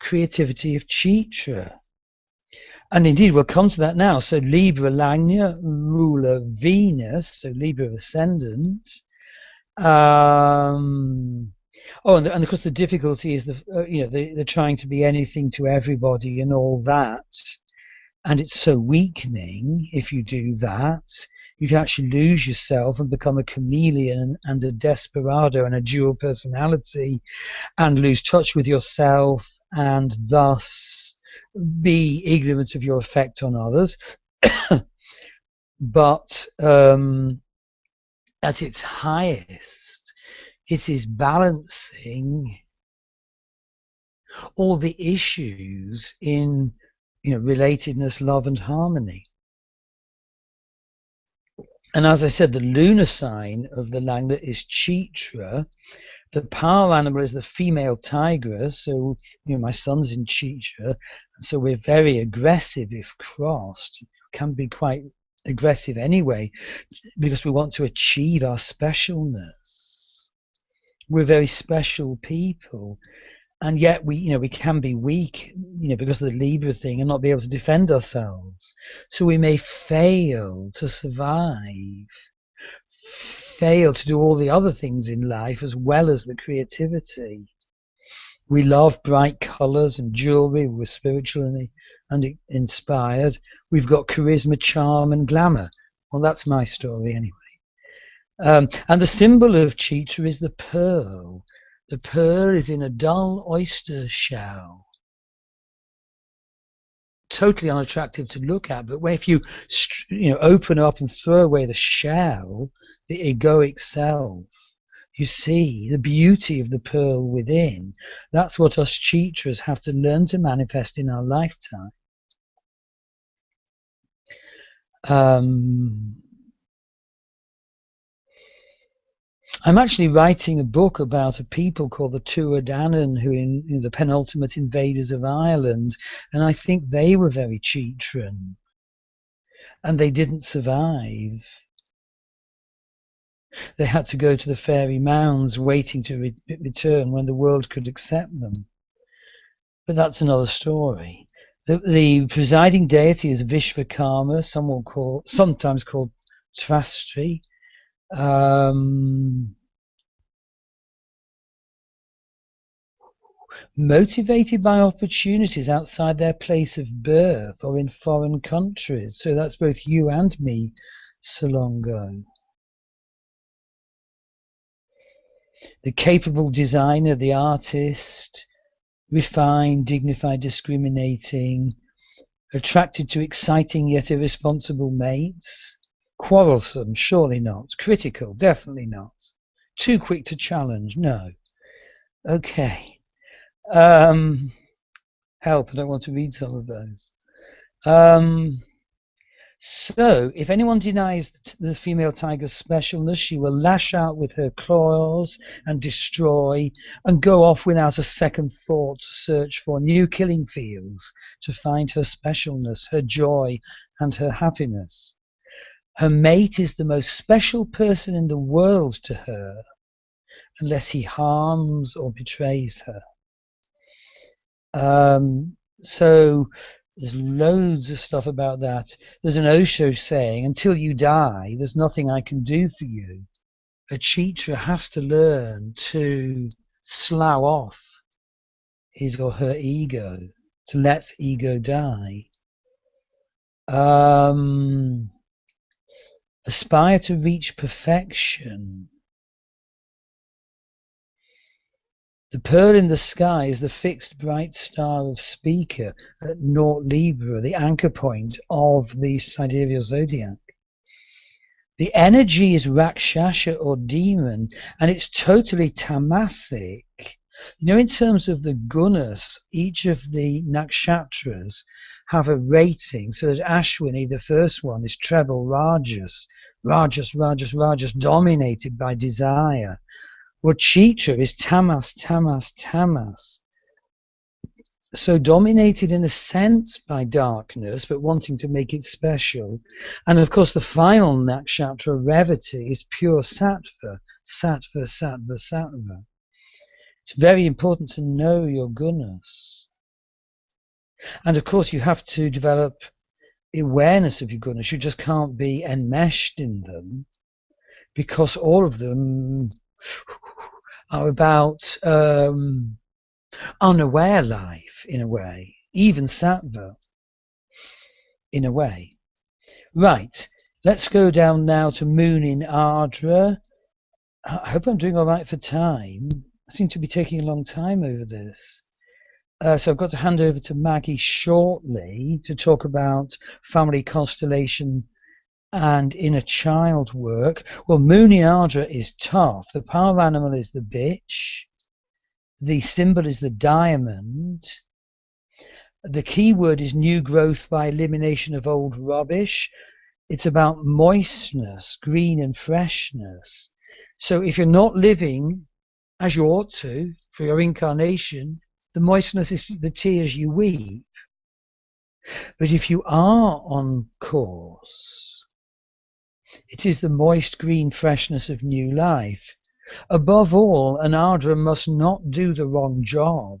creativity of Chitra. And indeed, we'll come to that now. So Libra Lagna, ruler Venus, so Libra ascendant. And of course the difficulty is they're trying to be anything to everybody and all that. And it's so weakening if you do that. You can actually lose yourself and become a chameleon and a desperado and a dual personality and lose touch with yourself and thus be ignorant of your effect on others. But at its highest, it is balancing all the issues in relatedness, love, and harmony. And as I said, the lunar sign of the Langlet is Chitra. The power animal is the female tigress. So, my son's in Chitra, and so we're very aggressive if crossed. Can be quite aggressive anyway, because we want to achieve our specialness. We're very special people. And yet we can be weak, because of the Libra thing and not be able to defend ourselves. So we may fail to survive, fail to do all the other things in life as well as the creativity. We love bright colours and jewellery. We're spiritually and inspired. We've got charisma, charm and glamour. Well, that's my story anyway. And the symbol of Chitra is the pearl. The pearl is in a dull oyster shell. Totally unattractive to look at, but if you open up and throw away the shell, the egoic self, you see the beauty of the pearl within. That's what us Chitras have to learn to manifest in our lifetime. I'm actually writing a book about a people called the Tuatha Danann, who in the penultimate invaders of Ireland, and I think they were very Chitran, and they didn't survive. They had to go to the fairy mounds, waiting to return when the world could accept them. But that's another story. The presiding deity is Vishvakarma, sometimes called Trastri. Motivated by opportunities outside their place of birth or in foreign countries. So that's both you and me, Solongo. The capable designer, the artist, refined, dignified, discriminating, attracted to exciting yet irresponsible mates. Quarrelsome, surely not. Critical, definitely not. Too quick to challenge, no. Okay. Help, I don't want to read some of those. So, if anyone denies the female tiger's specialness, she will lash out with her claws and destroy and go off without a second thought to search for new killing fields to find her specialness, her joy, and her happiness. Her mate is the most special person in the world to her, unless he harms or betrays her. So there's loads of stuff about that. There's an Osho saying, until you die, there's nothing I can do for you. A Chitra has to learn to slough off his or her ego, to let ego die. Aspire to reach perfection. The pearl in the sky is the fixed bright star of Speaker at Naught Libra, the anchor point of the sidereal zodiac. The energy is Rakshasa or demon, and it's totally tamasic. In terms of the gunas, each of the Nakshatras have a rating, so that Ashwini, the first one, is treble Rajas, dominated by desire. Well, Chitra is tamas. So dominated in a sense by darkness, but wanting to make it special. And of course, the final nakshatra, Revati, is pure sattva. It's very important to know your gunas. And of course, you have to develop awareness of your gunas. You just can't be enmeshed in them, because all of them are about unaware life, in a way, even sattva. in a way. Right, let's go down now to Moon in Ardra. I hope I'm doing all right for time. I seem to be taking a long time over this. So I've got to hand over to Maggie shortly to talk about family constellation and inner child work. Well, Moon in Ardra is tough. The power animal is the bitch. The symbol is the diamond. The key word is new growth by elimination of old rubbish. It's about moistness, green and freshness. So if you're not living as you ought to for your incarnation, the moistness is the tears you weep. But if you are on course, it is the moist green freshness of new life. Above all, an Ardra must not do the wrong job.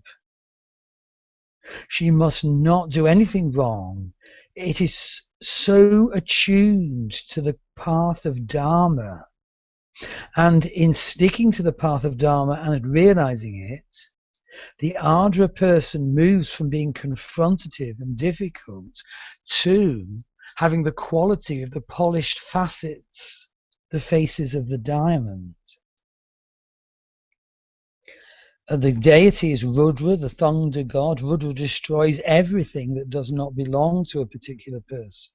She must not do anything wrong. It is so attuned to the path of Dharma. And in sticking to the path of Dharma and realizing it, the Ardra person moves from being confrontative and difficult to having the quality of the polished facets, the faces of the diamond. The deity is Rudra, the thunder god. Rudra destroys everything that does not belong to a particular person.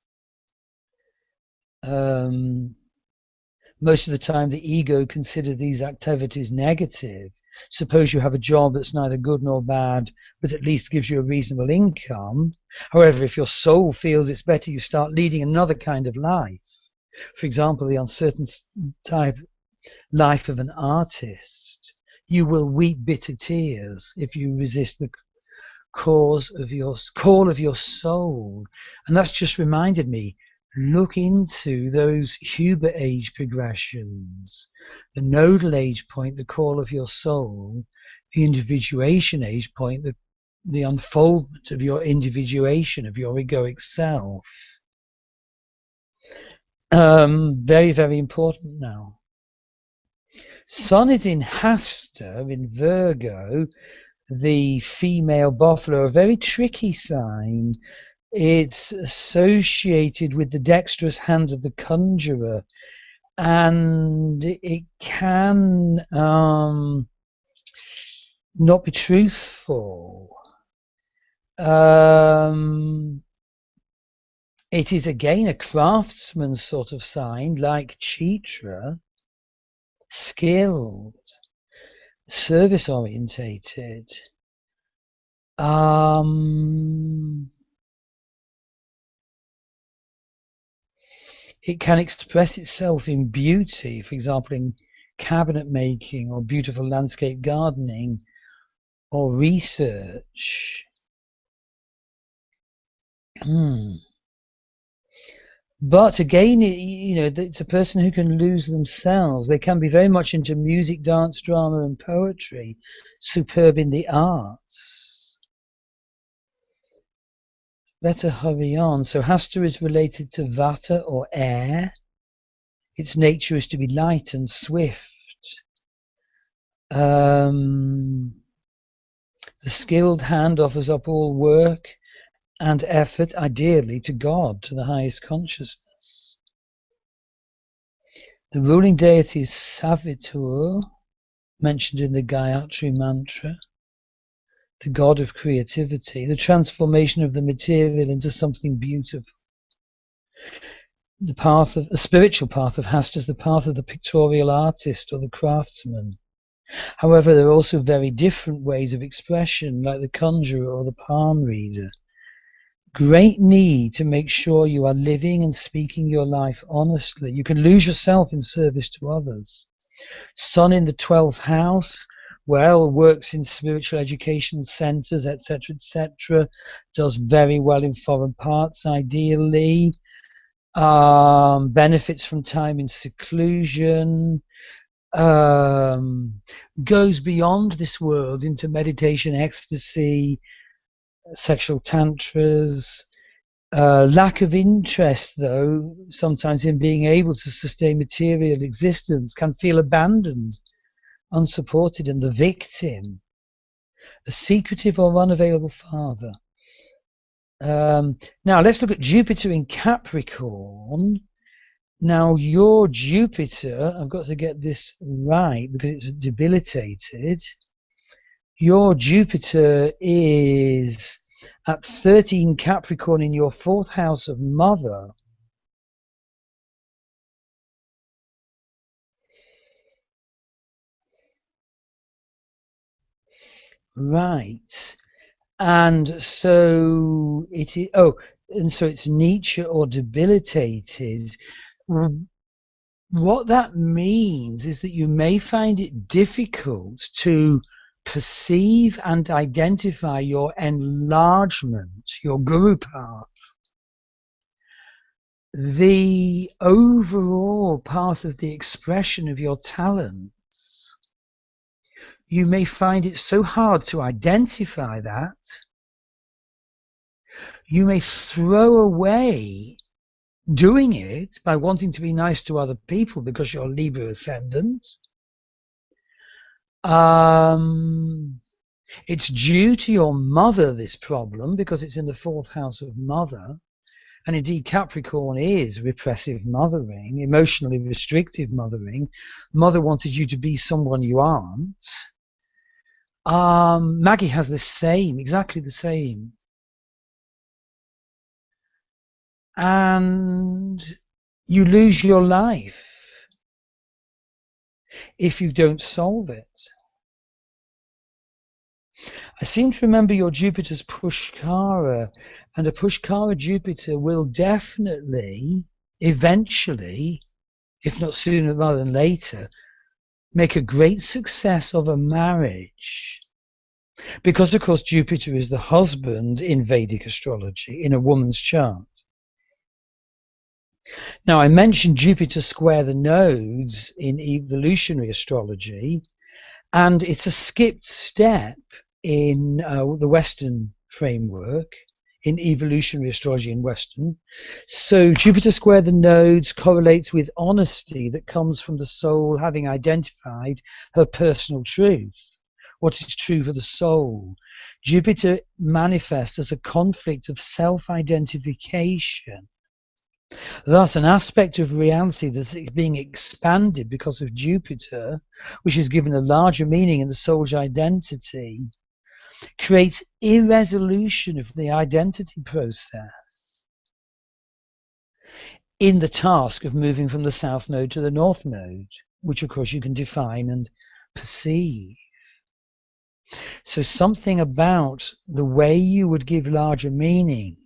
Most of the time, the ego considers these activities negative. Suppose you have a job that's neither good nor bad, but at least gives you a reasonable income. However, if your soul feels it's better, you start leading another kind of life. For example, the uncertain type life of an artist. You will weep bitter tears if you resist the call of your soul. And that's just reminded me, look into those Huber age progressions, the nodal age point, the call of your soul, the individuation age point, the unfoldment of your individuation, of your egoic self. Very, very important now. Sun is in Hasta, in Virgo, the female buffalo, a very tricky sign. It's associated with the dexterous hand of the conjurer, and it can not be truthful. It is again a craftsman sort of sign, like Chitra, skilled, service orientated. It can express itself in beauty, for example, in cabinet making or beautiful landscape gardening or research. But again, it's a person who can lose themselves. They can be very much into music, dance, drama, and poetry, superb in the arts. Better hurry on. So Hasta is related to Vata or air. Its nature is to be light and swift. The skilled hand offers up all work and effort, ideally to God, to the highest consciousness. The ruling deity is Savitur, mentioned in the Gayatri mantra, the god of creativity, the transformation of the material into something beautiful. The spiritual path of Hasta is the path of the pictorial artist or the craftsman. However, there are also very different ways of expression, like the conjurer or the palm reader. Great need to make sure you are living and speaking your life honestly. You can lose yourself in service to others. Sun in the 12th house, works in spiritual education centers, etc., etc., does very well in foreign parts, ideally, benefits from time in seclusion, goes beyond this world into meditation, ecstasy, sexual tantras. Lack of interest, though, sometimes in being able to sustain material existence, can feel abandoned, unsupported, and the victim. A secretive or unavailable father. Now let's look at Jupiter in Capricorn. Now your Jupiter, I've got to get this right because it's debilitated. Your Jupiter is at 13 Capricorn in your 4th house of Mother. Right. And so it is, and so it's Nietzsche or debilitated. What that means is that you may find it difficult to perceive and identify your enlargement, your guru path, the overall path of the expression of your talents. You may find it so hard to identify that. You may throw away doing it by wanting to be nice to other people because you're Libra ascendant. It's due to your mother, this problem, because it's in the 4th house of Mother. And indeed, Capricorn is repressive mothering, emotionally restrictive mothering. Mother wanted you to be someone you aren't. Maggie has the same, exactly the same. And you lose your life if you don't solve it. I seem to remember your Jupiter's Pushkara, and a Pushkara Jupiter will definitely, eventually, if not sooner rather than later, make a great success of a marriage. Because, of course, Jupiter is the husband in Vedic astrology, in a woman's chart. Now, I mentioned Jupiter square the nodes in evolutionary astrology, and it's a skipped step in the Western framework, in evolutionary astrology in Western. So Jupiter square the nodes correlates with honesty that comes from the soul having identified her personal truth, what is true for the soul. Jupiter manifests as a conflict of self-identification. Thus, an aspect of reality that's being expanded because of Jupiter, which is given a larger meaning in the soul's identity, creates irresolution of the identity process in the task of moving from the south node to the north node, which of course you can define and perceive. So something about the way you would give larger meaning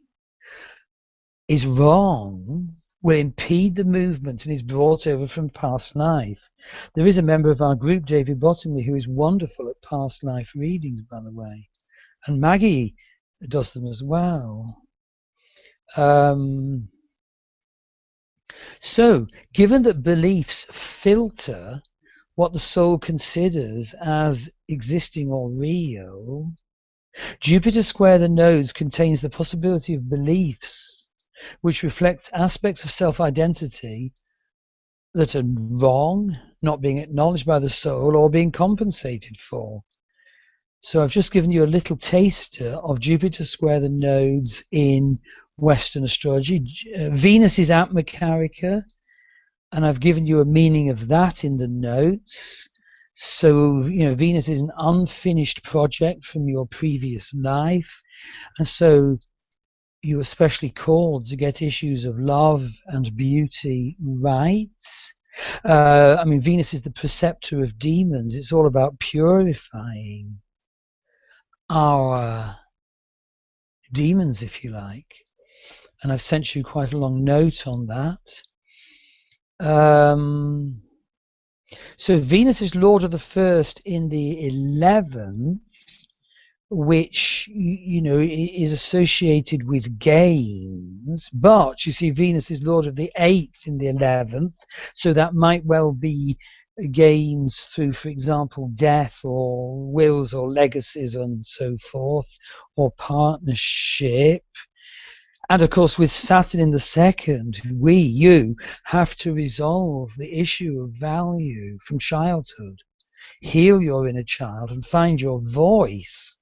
is wrong, will impede the movement, and is brought over from past life. There is a member of our group, David Bottomley, who is wonderful at past life readings, by the way, and Maggie does them as well. So, given that beliefs filter what the soul considers as existing or real, Jupiter square the nodes contains the possibility of beliefs which reflects aspects of self-identity that are wrong, not being acknowledged by the soul, or being compensated for. So I've just given you a little taster of Jupiter square the nodes in Western astrology. Venus is Atmakarika, and I've given you a meaning of that in the notes. So, Venus is an unfinished project from your previous life, and so you're especially called to get issues of love and beauty right. Venus is the preceptor of demons. It's all about purifying our demons, if you like. And I've sent you quite a long note on that. So Venus is Lord of the First in the 11th, which is associated with gains, but you see Venus is Lord of the 8th in the 11th, so that might well be gains through, for example, death or wills or legacies and so forth, or partnership. And of course, with Saturn in the 2nd, you have to resolve the issue of value from childhood, heal your inner child and find your voice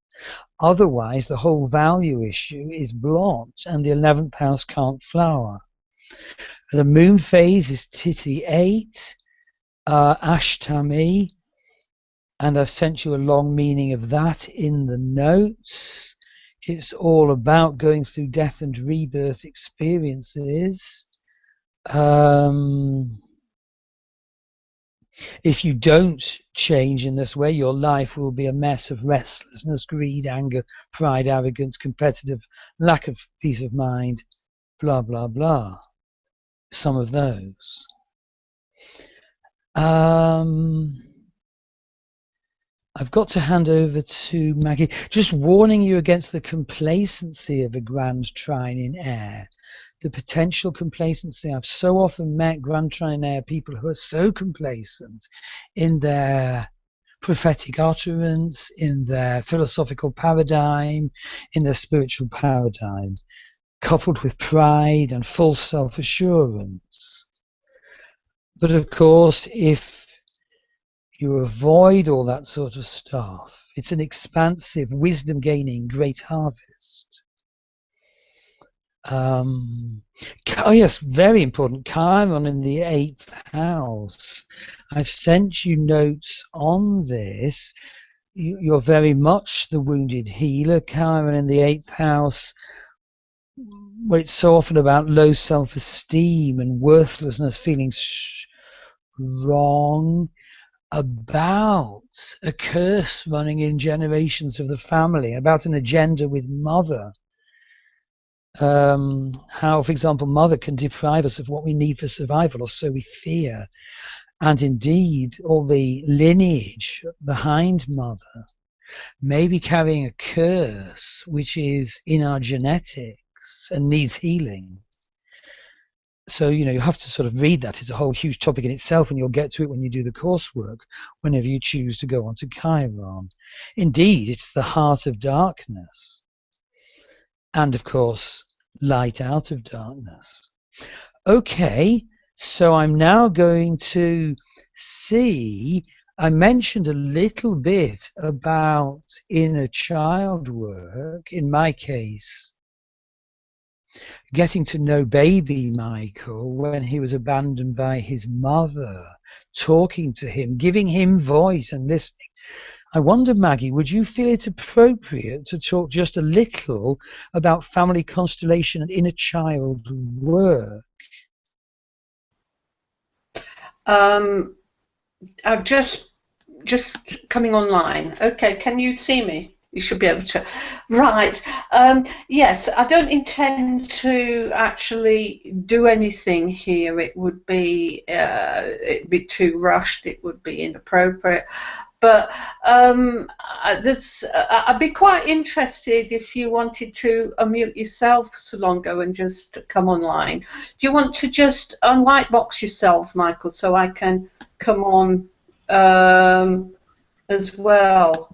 Otherwise, the whole value issue is blocked and the 11th house can't flower. The moon phase is Tithi 8, Ashtami, and I've sent you a long meaning of that in the notes. It's all about going through death and rebirth experiences. If you don't change in this way, your life will be a mess of restlessness, greed, anger, pride, arrogance, competitive, lack of peace of mind, blah, blah, blah. Some of those. I've got to hand over to Maggie. Just warning you against the complacency of a Grand Trine in air. The potential complacency. I've so often met Grand Trine air people who are so complacent in their prophetic utterance, in their philosophical paradigm, in their spiritual paradigm, coupled with pride and false self-assurance. But of course, if you avoid all that sort of stuff, it's an expansive, wisdom-gaining, great harvest. Oh yes, very important. Chiron in the 8th house. I've sent you notes on this. You're very much the wounded healer. Chiron in the 8th house, where it's so often about low self-esteem and worthlessness, feeling wrong, about a curse running in generations of the family, about an agenda with mother. How, for example, mother can deprive us of what we need for survival, or so we fear. And indeed, all the lineage behind mother may be carrying a curse which is in our genetics and needs healing. So, you have to sort of read that. It's a whole huge topic in itself, and you'll get to it when you do the coursework, whenever you choose to go on to Chiron. Indeed, it's the heart of darkness. And, of course, light out of darkness. Okay, so I'm now going to see, I mentioned a little bit about inner child work, in my case, getting to know baby Michael when he was abandoned by his mother, talking to him, giving him voice and listening. I wonder, Maggie, would you feel it appropriate to talk just a little about family constellation and inner child work? I'm just coming online. Okay, can you see me? You should be able to. Right. Yes, I don't intend to actually do anything here. It'd be too rushed. It would be inappropriate. But I'd be quite interested if you wanted to unmute yourself, Solongo, and just come online. Do you want to just unwhite box yourself, Michael, so I can come on as well?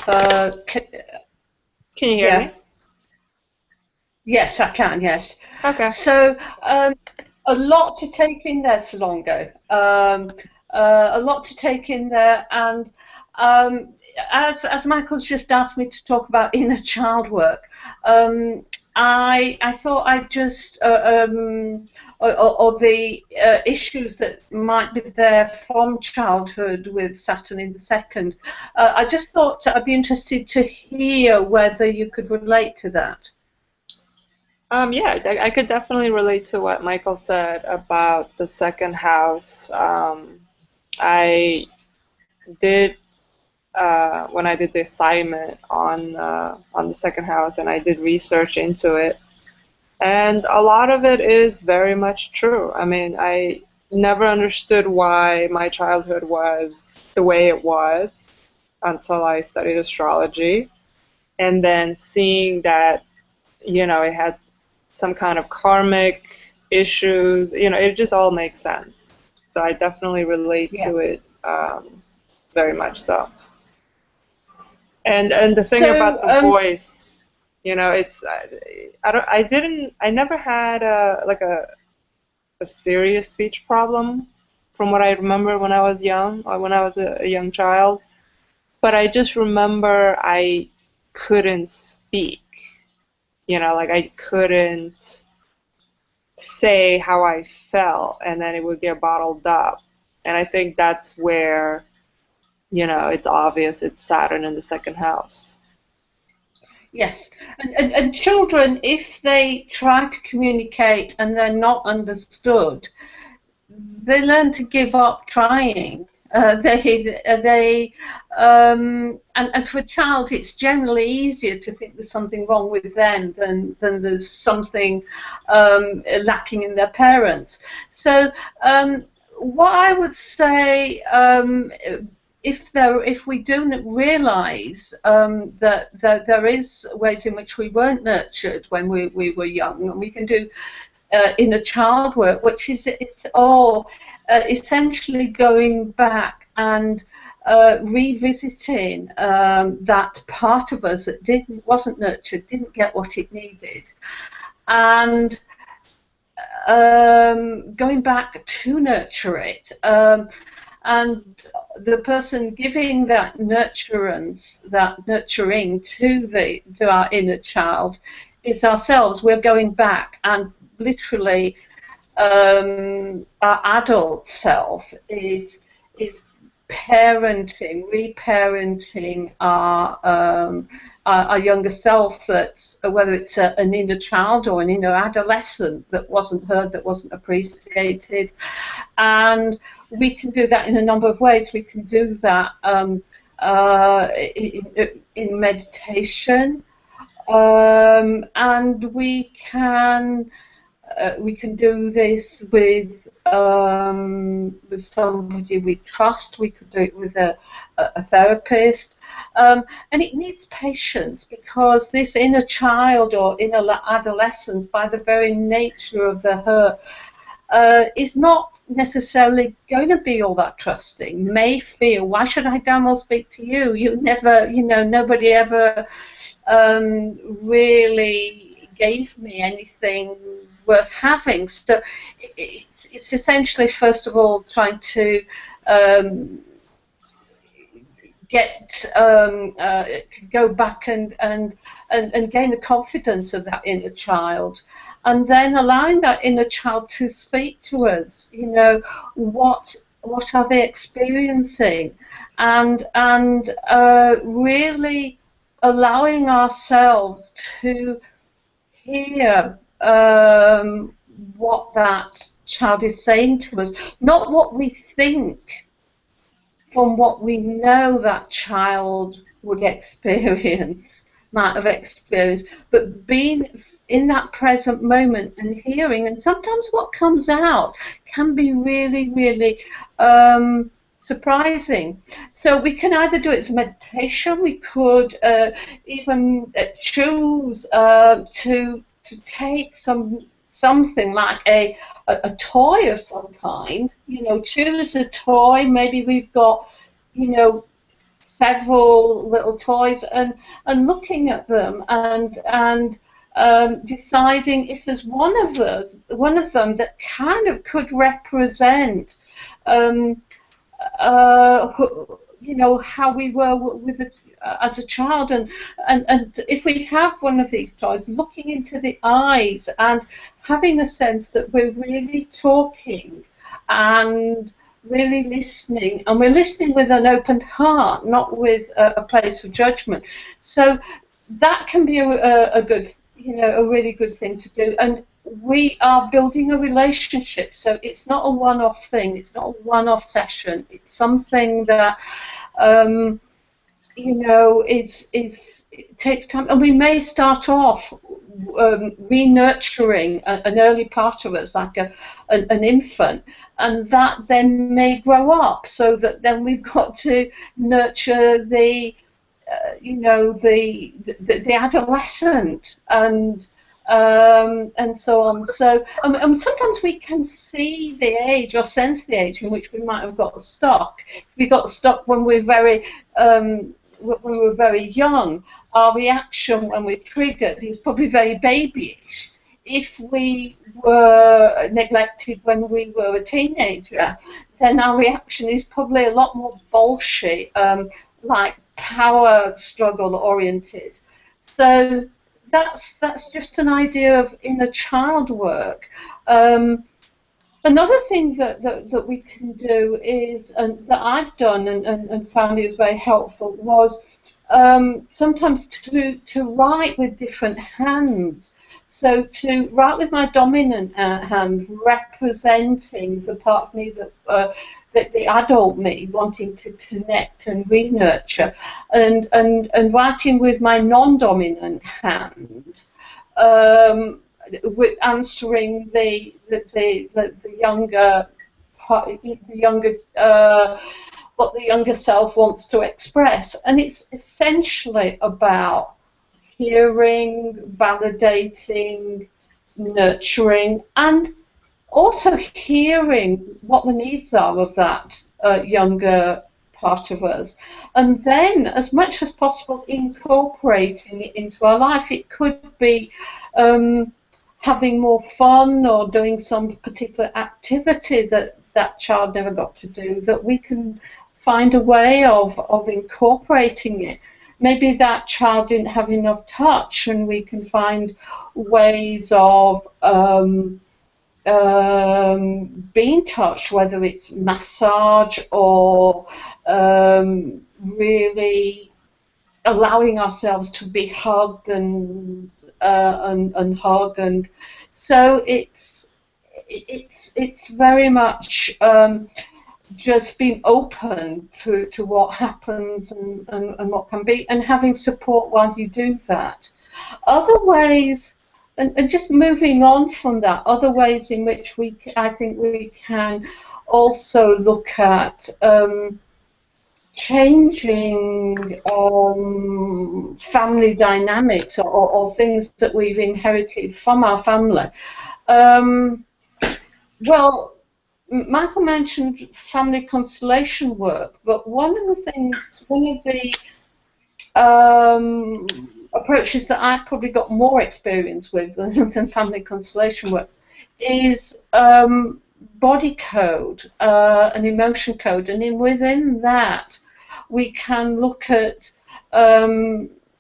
Can you hear me? Yes, I can, yes. Okay. So a lot to take in there, Solongo. A lot to take in there, and as Michael's just asked me to talk about inner child work, I thought I'd just or the issues that might be there from childhood with Saturn in the 2nd. I just thought I'd be interested to hear whether you could relate to that. Yeah, I could definitely relate to what Michael said about the 2nd house. I did when I did the assignment on the 2nd house, and I did research into it. And a lot of it is very much true. I mean, I never understood why my childhood was the way it was until I studied astrology. And then seeing that, it had some kind of karmic issues, it just all makes sense. So I definitely relate to it very much so. And the thing about the voice, it's I never had a serious speech problem from what I remember when I was young, or when I was a young child. But I just remember I couldn't speak. Like I couldn't say how I felt, and then it would get bottled up. And I think that's where, it's obvious it's Saturn in the second house. Yes, and children, if they try to communicate and they're not understood, they learn to give up trying. And for a child, it's generally easier to think there's something wrong with them than there's something lacking in their parents. So what I would say, if we do realise that there is ways in which we weren't nurtured when we were young, and we can do inner child work, which is essentially going back and revisiting that part of us that wasn't nurtured, didn't get what it needed, and going back to nurture it. And the person giving that nurturing to our inner child is ourselves. We're going back and literally our adult self is reparenting our younger self, that whether it's an inner child or an inner adolescent that wasn't heard, that wasn't appreciated. And we can do that in a number of ways. We can do that in meditation, and we can do this with somebody we trust. We could do it with a therapist, and it needs patience, because this inner child or inner adolescence, by the very nature of the hurt, is not necessarily going to be all that trusting. May feel, why should I damn well speak to you? You never, nobody ever really gave me anything worth having. So it's essentially, first of all, trying to go back and gain the confidence of that inner child, and then allowing that inner child to speak to us. What are they experiencing, and really allowing ourselves to hear what that child is saying to us, not what we think from what we know that child would experience, might have experienced, but being in that present moment and hearing. And sometimes what comes out can be really, really surprising. So we can either do it as meditation. We could even choose to take something like a toy of some kind. Choose a toy. Maybe we've got, several little toys, and looking at them and deciding if there's one of them that kind of could represent, how we were as a child, and if we have one of these toys, looking into the eyes and having a sense that we're really talking and really listening, and we're listening with an open heart, not with a place of judgment. So that can be a good, a really good thing to do. And we are building a relationship, so it's not a one-off thing. It's not a one-off session. It's something that it takes time, and we may start off re-nurturing an early part of us, like an infant, and that then may grow up, so that then we've got to nurture the adolescent and so on. So sometimes we can see the age or sense the age in which we might have got stuck. If we got stuck when we're very young, our reaction when we're triggered is probably very babyish. If we were neglected when we were a teenager, then our reaction is probably a lot more bolshy, like power struggle oriented. So that's just an idea of inner child work. Another thing that we can do is, and that I've done and found it very helpful, was sometimes to write with different hands. So to write with my dominant hand, representing the part of me that the adult me wanting to connect and re-nurture, and writing with my non-dominant hand. With answering the younger what the younger self wants to express, and it's essentially about hearing, validating, nurturing, and also hearing what the needs are of that younger part of us, and then as much as possible incorporating it into our life. It could be having more fun or doing some particular activity that that child never got to do, that we can find a way of incorporating it. Maybe that child didn't have enough touch, and we can find ways of being touched, whether it's massage or really allowing ourselves to be hugged and hug, and so it's very much just being open to what happens and what can be, and having support while you do that. Other ways, and just moving on from that, other ways in which I think we can also look at changing family dynamics or things that we've inherited from our family. Well, Michael mentioned family constellation work, but one of the approaches that I've probably got more experience with than family constellation work is body code, an emotion code, and within that we can look at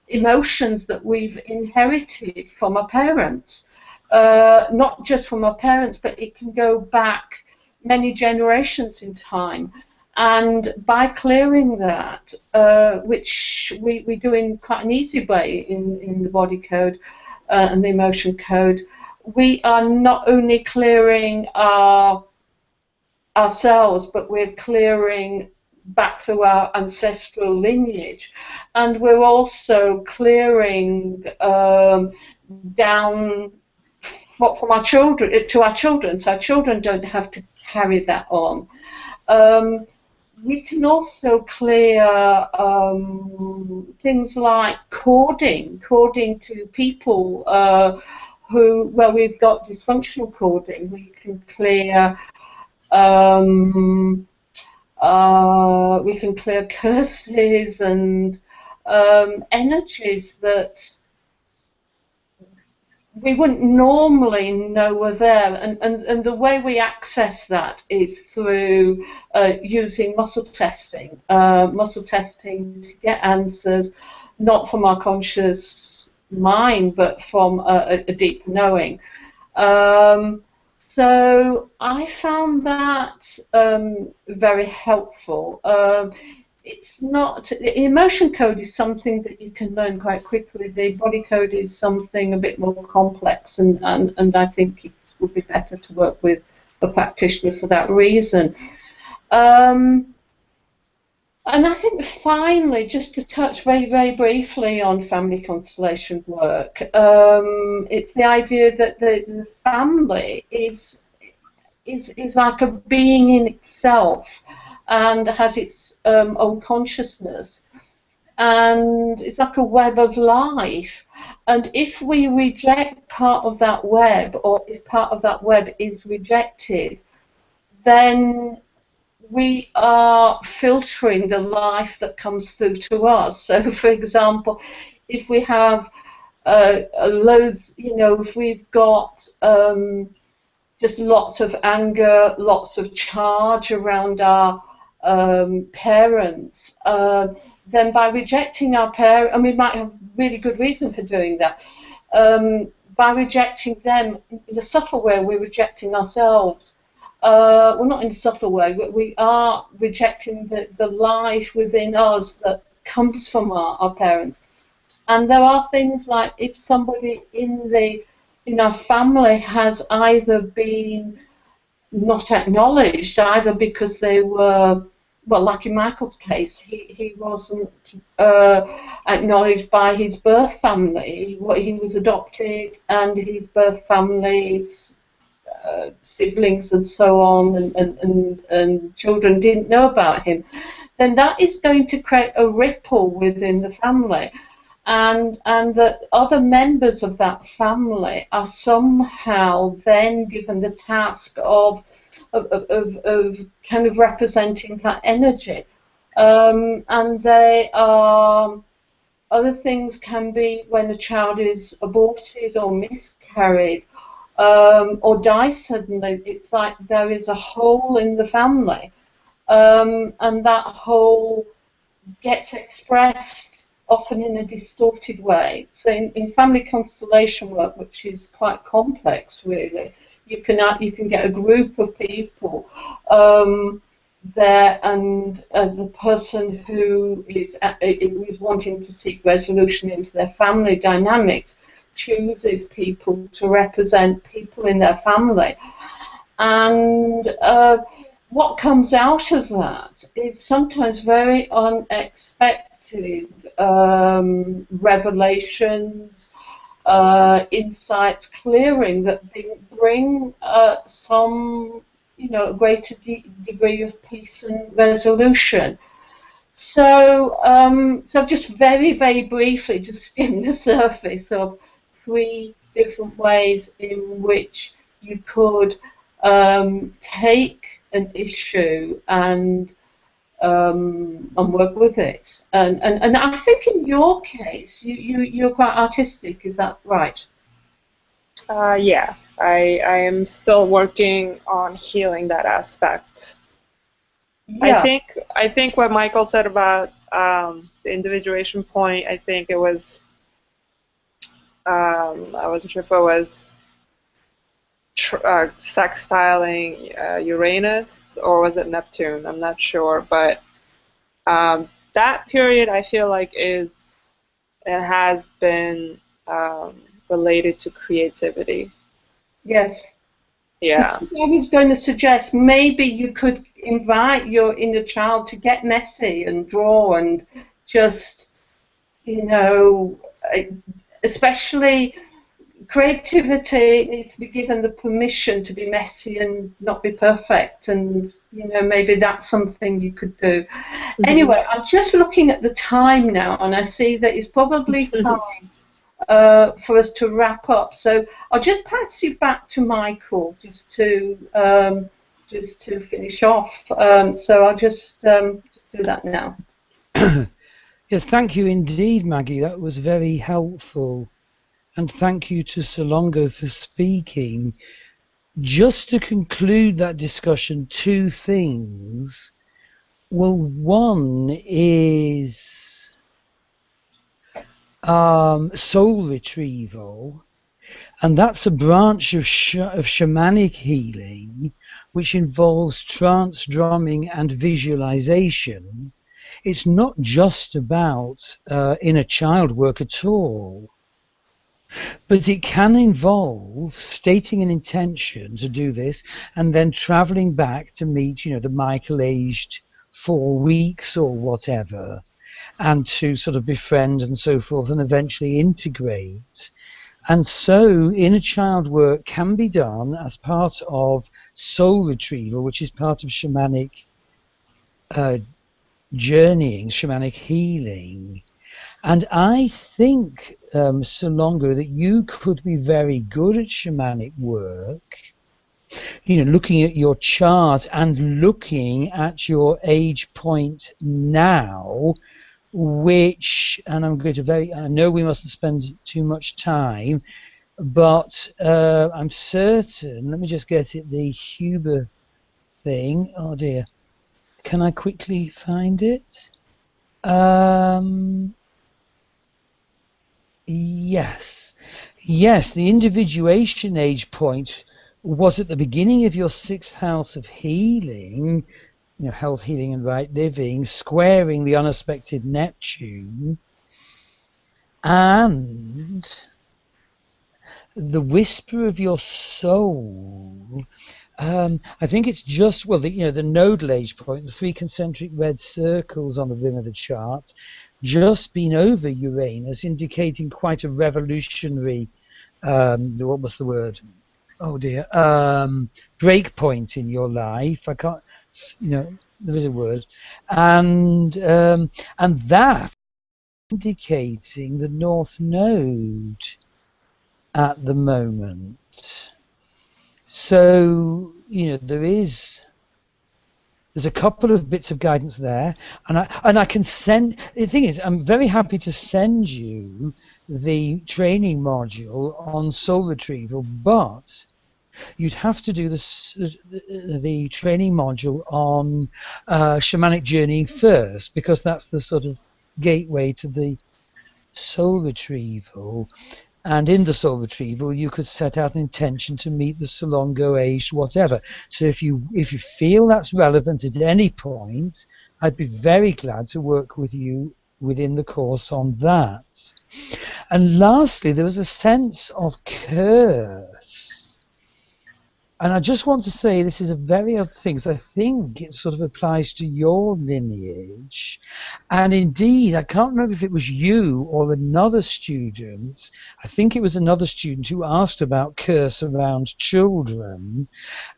emotions that we've inherited from our parents, not just from our parents, but it can go back many generations in time. And by clearing that, which we do in quite an easy way in the body code and the emotion code, we are not only clearing ourselves, but we're clearing back through our ancestral lineage, and we're also clearing down from our children to our children, so our children don't have to carry that on. We can also clear things like cording to people where we've got dysfunctional cording. We can clear curses and energies that we wouldn't normally know were there, and the way we access that is through using muscle testing to get answers, not from our conscious mind, but from a deep knowing. So I found that very helpful. It's not, the emotion code is something that you can learn quite quickly. The body code is something a bit more complex, and I think it would be better to work with a practitioner for that reason. And I think finally, just to touch very, very briefly on family constellation work, it's the idea that the family is like a being in itself, and has its own consciousness, and it's like a web of life. And if we reject part of that web, or if part of that web is rejected, then we are filtering the life that comes through to us. So, for example, if we have loads, if we've got just lots of anger, lots of charge around our parents, then by rejecting our parents, and we might have really good reason for doing that, by rejecting them in a subtle way, we're rejecting ourselves. Well, not in a subtle way, but we are rejecting the life within us that comes from our parents. And there are things like if somebody in our family has either been not acknowledged, either because they were, well, like in Michael's case, he wasn't acknowledged by his birth family. He was adopted, and his birth family's siblings and so on, and children didn't know about him. Then that is going to create a ripple within the family. And that other members of that family are somehow then given the task of kind of representing that energy. And they are, other things can be when a child is aborted or miscarried or dies suddenly. It's like there is a hole in the family, and that hole gets expressed often in a distorted way. So in family constellation work, which is quite complex, really, you can get a group of people there, and the person who is wanting to seek resolution into their family dynamics chooses people to represent people in their family, and what comes out of that is sometimes very unexpected revelations, insights, clearing that bring some, greater degree of peace and resolution. So, so I've just very, very briefly just skimmed the surface of 3 different ways in which you could take an issue and work with it. And I think in your case, you're quite artistic. Is that right? Yeah, I am still working on healing that aspect. Yeah. I think what Michael said about the individuation point, I think it was, I wasn't sure if it was sextiling Uranus, or was it Neptune? I'm not sure, but that period I feel like it has been related to creativity. Yes. Yeah. I was going to suggest maybe you could invite your inner child to get messy and draw and just, especially creativity needs to be given the permission to be messy and not be perfect, and maybe that's something you could do. Mm-hmm. Anyway, I'm just looking at the time now, and I see that it's probably time for us to wrap up. So I'll just pass you back to Michael just to finish off. So I'll just do that now. Yes, thank you indeed, Maggie. That was very helpful. And thank you to Solongo for speaking. Just to conclude that discussion, 2 things. Well, one is soul retrieval, and that's a branch of shamanic healing which involves trance drumming and visualization. It's not just about inner child work at all. But it can involve stating an intention to do this and then travelling back to meet, the Michael aged 4 weeks or whatever, and to sort of befriend and so forth and eventually integrate. And so inner child work can be done as part of soul retrieval, which is part of shamanic journeying, shamanic healing. And I think, Solongo, that you could be very good at shamanic work, looking at your chart and looking at your age point now, which, and I'm going to I know we mustn't spend too much time, but I'm certain, let me just get it, the Huber thing, oh dear. can I quickly find it? Yes. Yes, the individuation age point was at the beginning of your 6th house of healing, health, healing, and right living, squaring the unaspected Neptune, and the whisper of your soul. I think it's just, well, the nodal age point, the 3 concentric red circles on the rim of the chart, just been over Uranus, indicating quite a revolutionary, what was the word? Oh dear, break point in your life. I can't, there is a word, and that indicating the North Node at the moment. So there's a couple of bits of guidance there, and I can send. The thing is, I'm very happy to send you the training module on soul retrieval, but you'd have to do the training module on shamanic journeying first, because that's the sort of gateway to the soul retrieval. And in the soul retrieval, you could set out an intention to meet the Solongo age, whatever. So if you feel that's relevant at any point, I'd be very glad to work with you within the course on that. And lastly, there was a sense of curse. And I just want to say this is a very odd thing, because I think it sort of applies to your lineage. And indeed, I can't remember if it was you or another student. I think it was another student who asked about curse around children.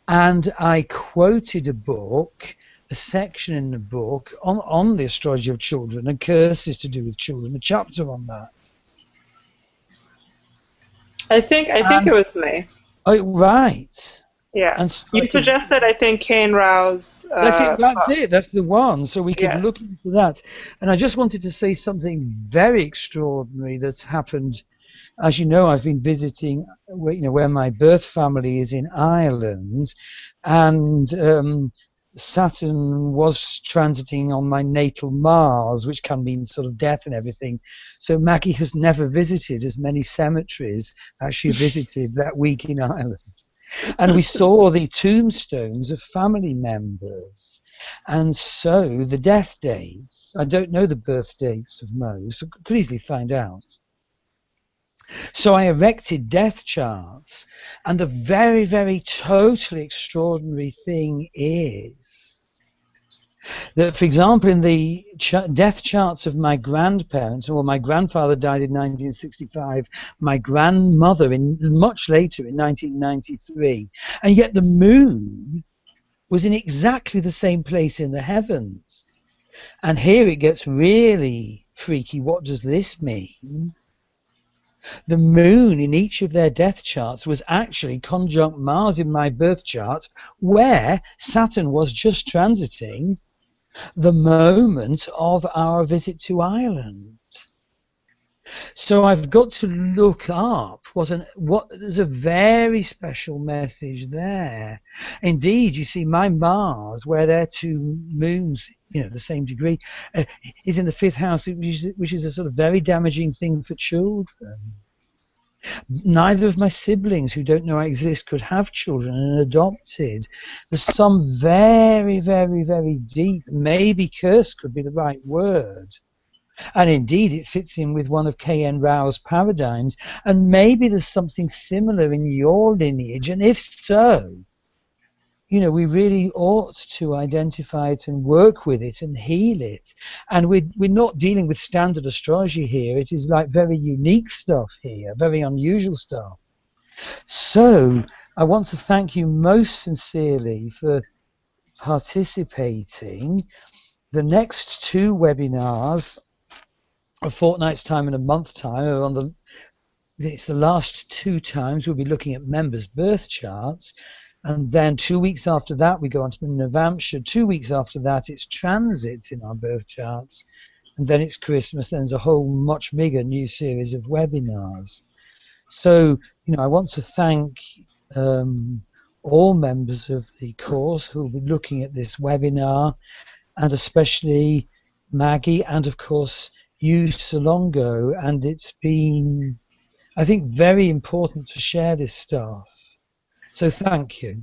And I quoted a section in the book on the astrology of children and curses to do with children, a chapter on that. I think it was me. Oh, right. Yeah, and so you suggested, I think, Kane Rao's... That's it, that's the one, so we could look into that. And I just wanted to say something very extraordinary that's happened. As you know, I've been visiting, where my birth family is in Ireland, and Saturn was transiting on my natal Mars, which can mean sort of death and everything. So Maggie has never visited as many cemeteries as she visited that week in Ireland. And we saw the tombstones of family members. And so the death dates, I don't know the birth dates of most, so I could easily find out. So I erected death charts. And the very, very totally extraordinary thing is that, for example, in the death charts of my grandparents, well, my grandfather died in 1965, my grandmother much later in 1993, and yet the moon was in exactly the same place in the heavens. And here it gets really freaky. What does this mean? The moon in each of their death charts was actually conjunct Mars in my birth chart, where Saturn was just transiting the moment of our visit to Ireland. So I've got to look up there's a very special message there. Indeed, you see, my Mars, where there are two moons, the same degree, is in the 5th house, which is a sort of very damaging thing for children. Neither of my siblings who don't know I exist could have children and adopted. There's some very, very, very deep, maybe curse could be the right word. And indeed, it fits in with one of K.N. Rao's paradigms. And maybe there's something similar in your lineage. And if so, we really ought to identify it and work with it and heal it. And we're not dealing with standard astrology here. It is like very unique stuff here, very unusual stuff. So I want to thank you most sincerely for participating. The next 2 webinars, a fortnight's time and a month time, it's the last 2 times we'll be looking at members' birth charts. And then 2 weeks after that, we go on to the Navamsha. 2 weeks after that, it's transits in our birth charts. And then it's Christmas. Then there's a whole much bigger new series of webinars. So, I want to thank all members of the course who will be looking at this webinar, and especially Maggie, and of course you, Solongo. And it's been, I think, very important to share this stuff. So thank you.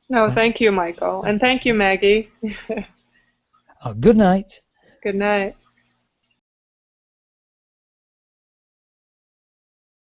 No, thank you, Michael. And thank you, Maggie. Good night. Good night.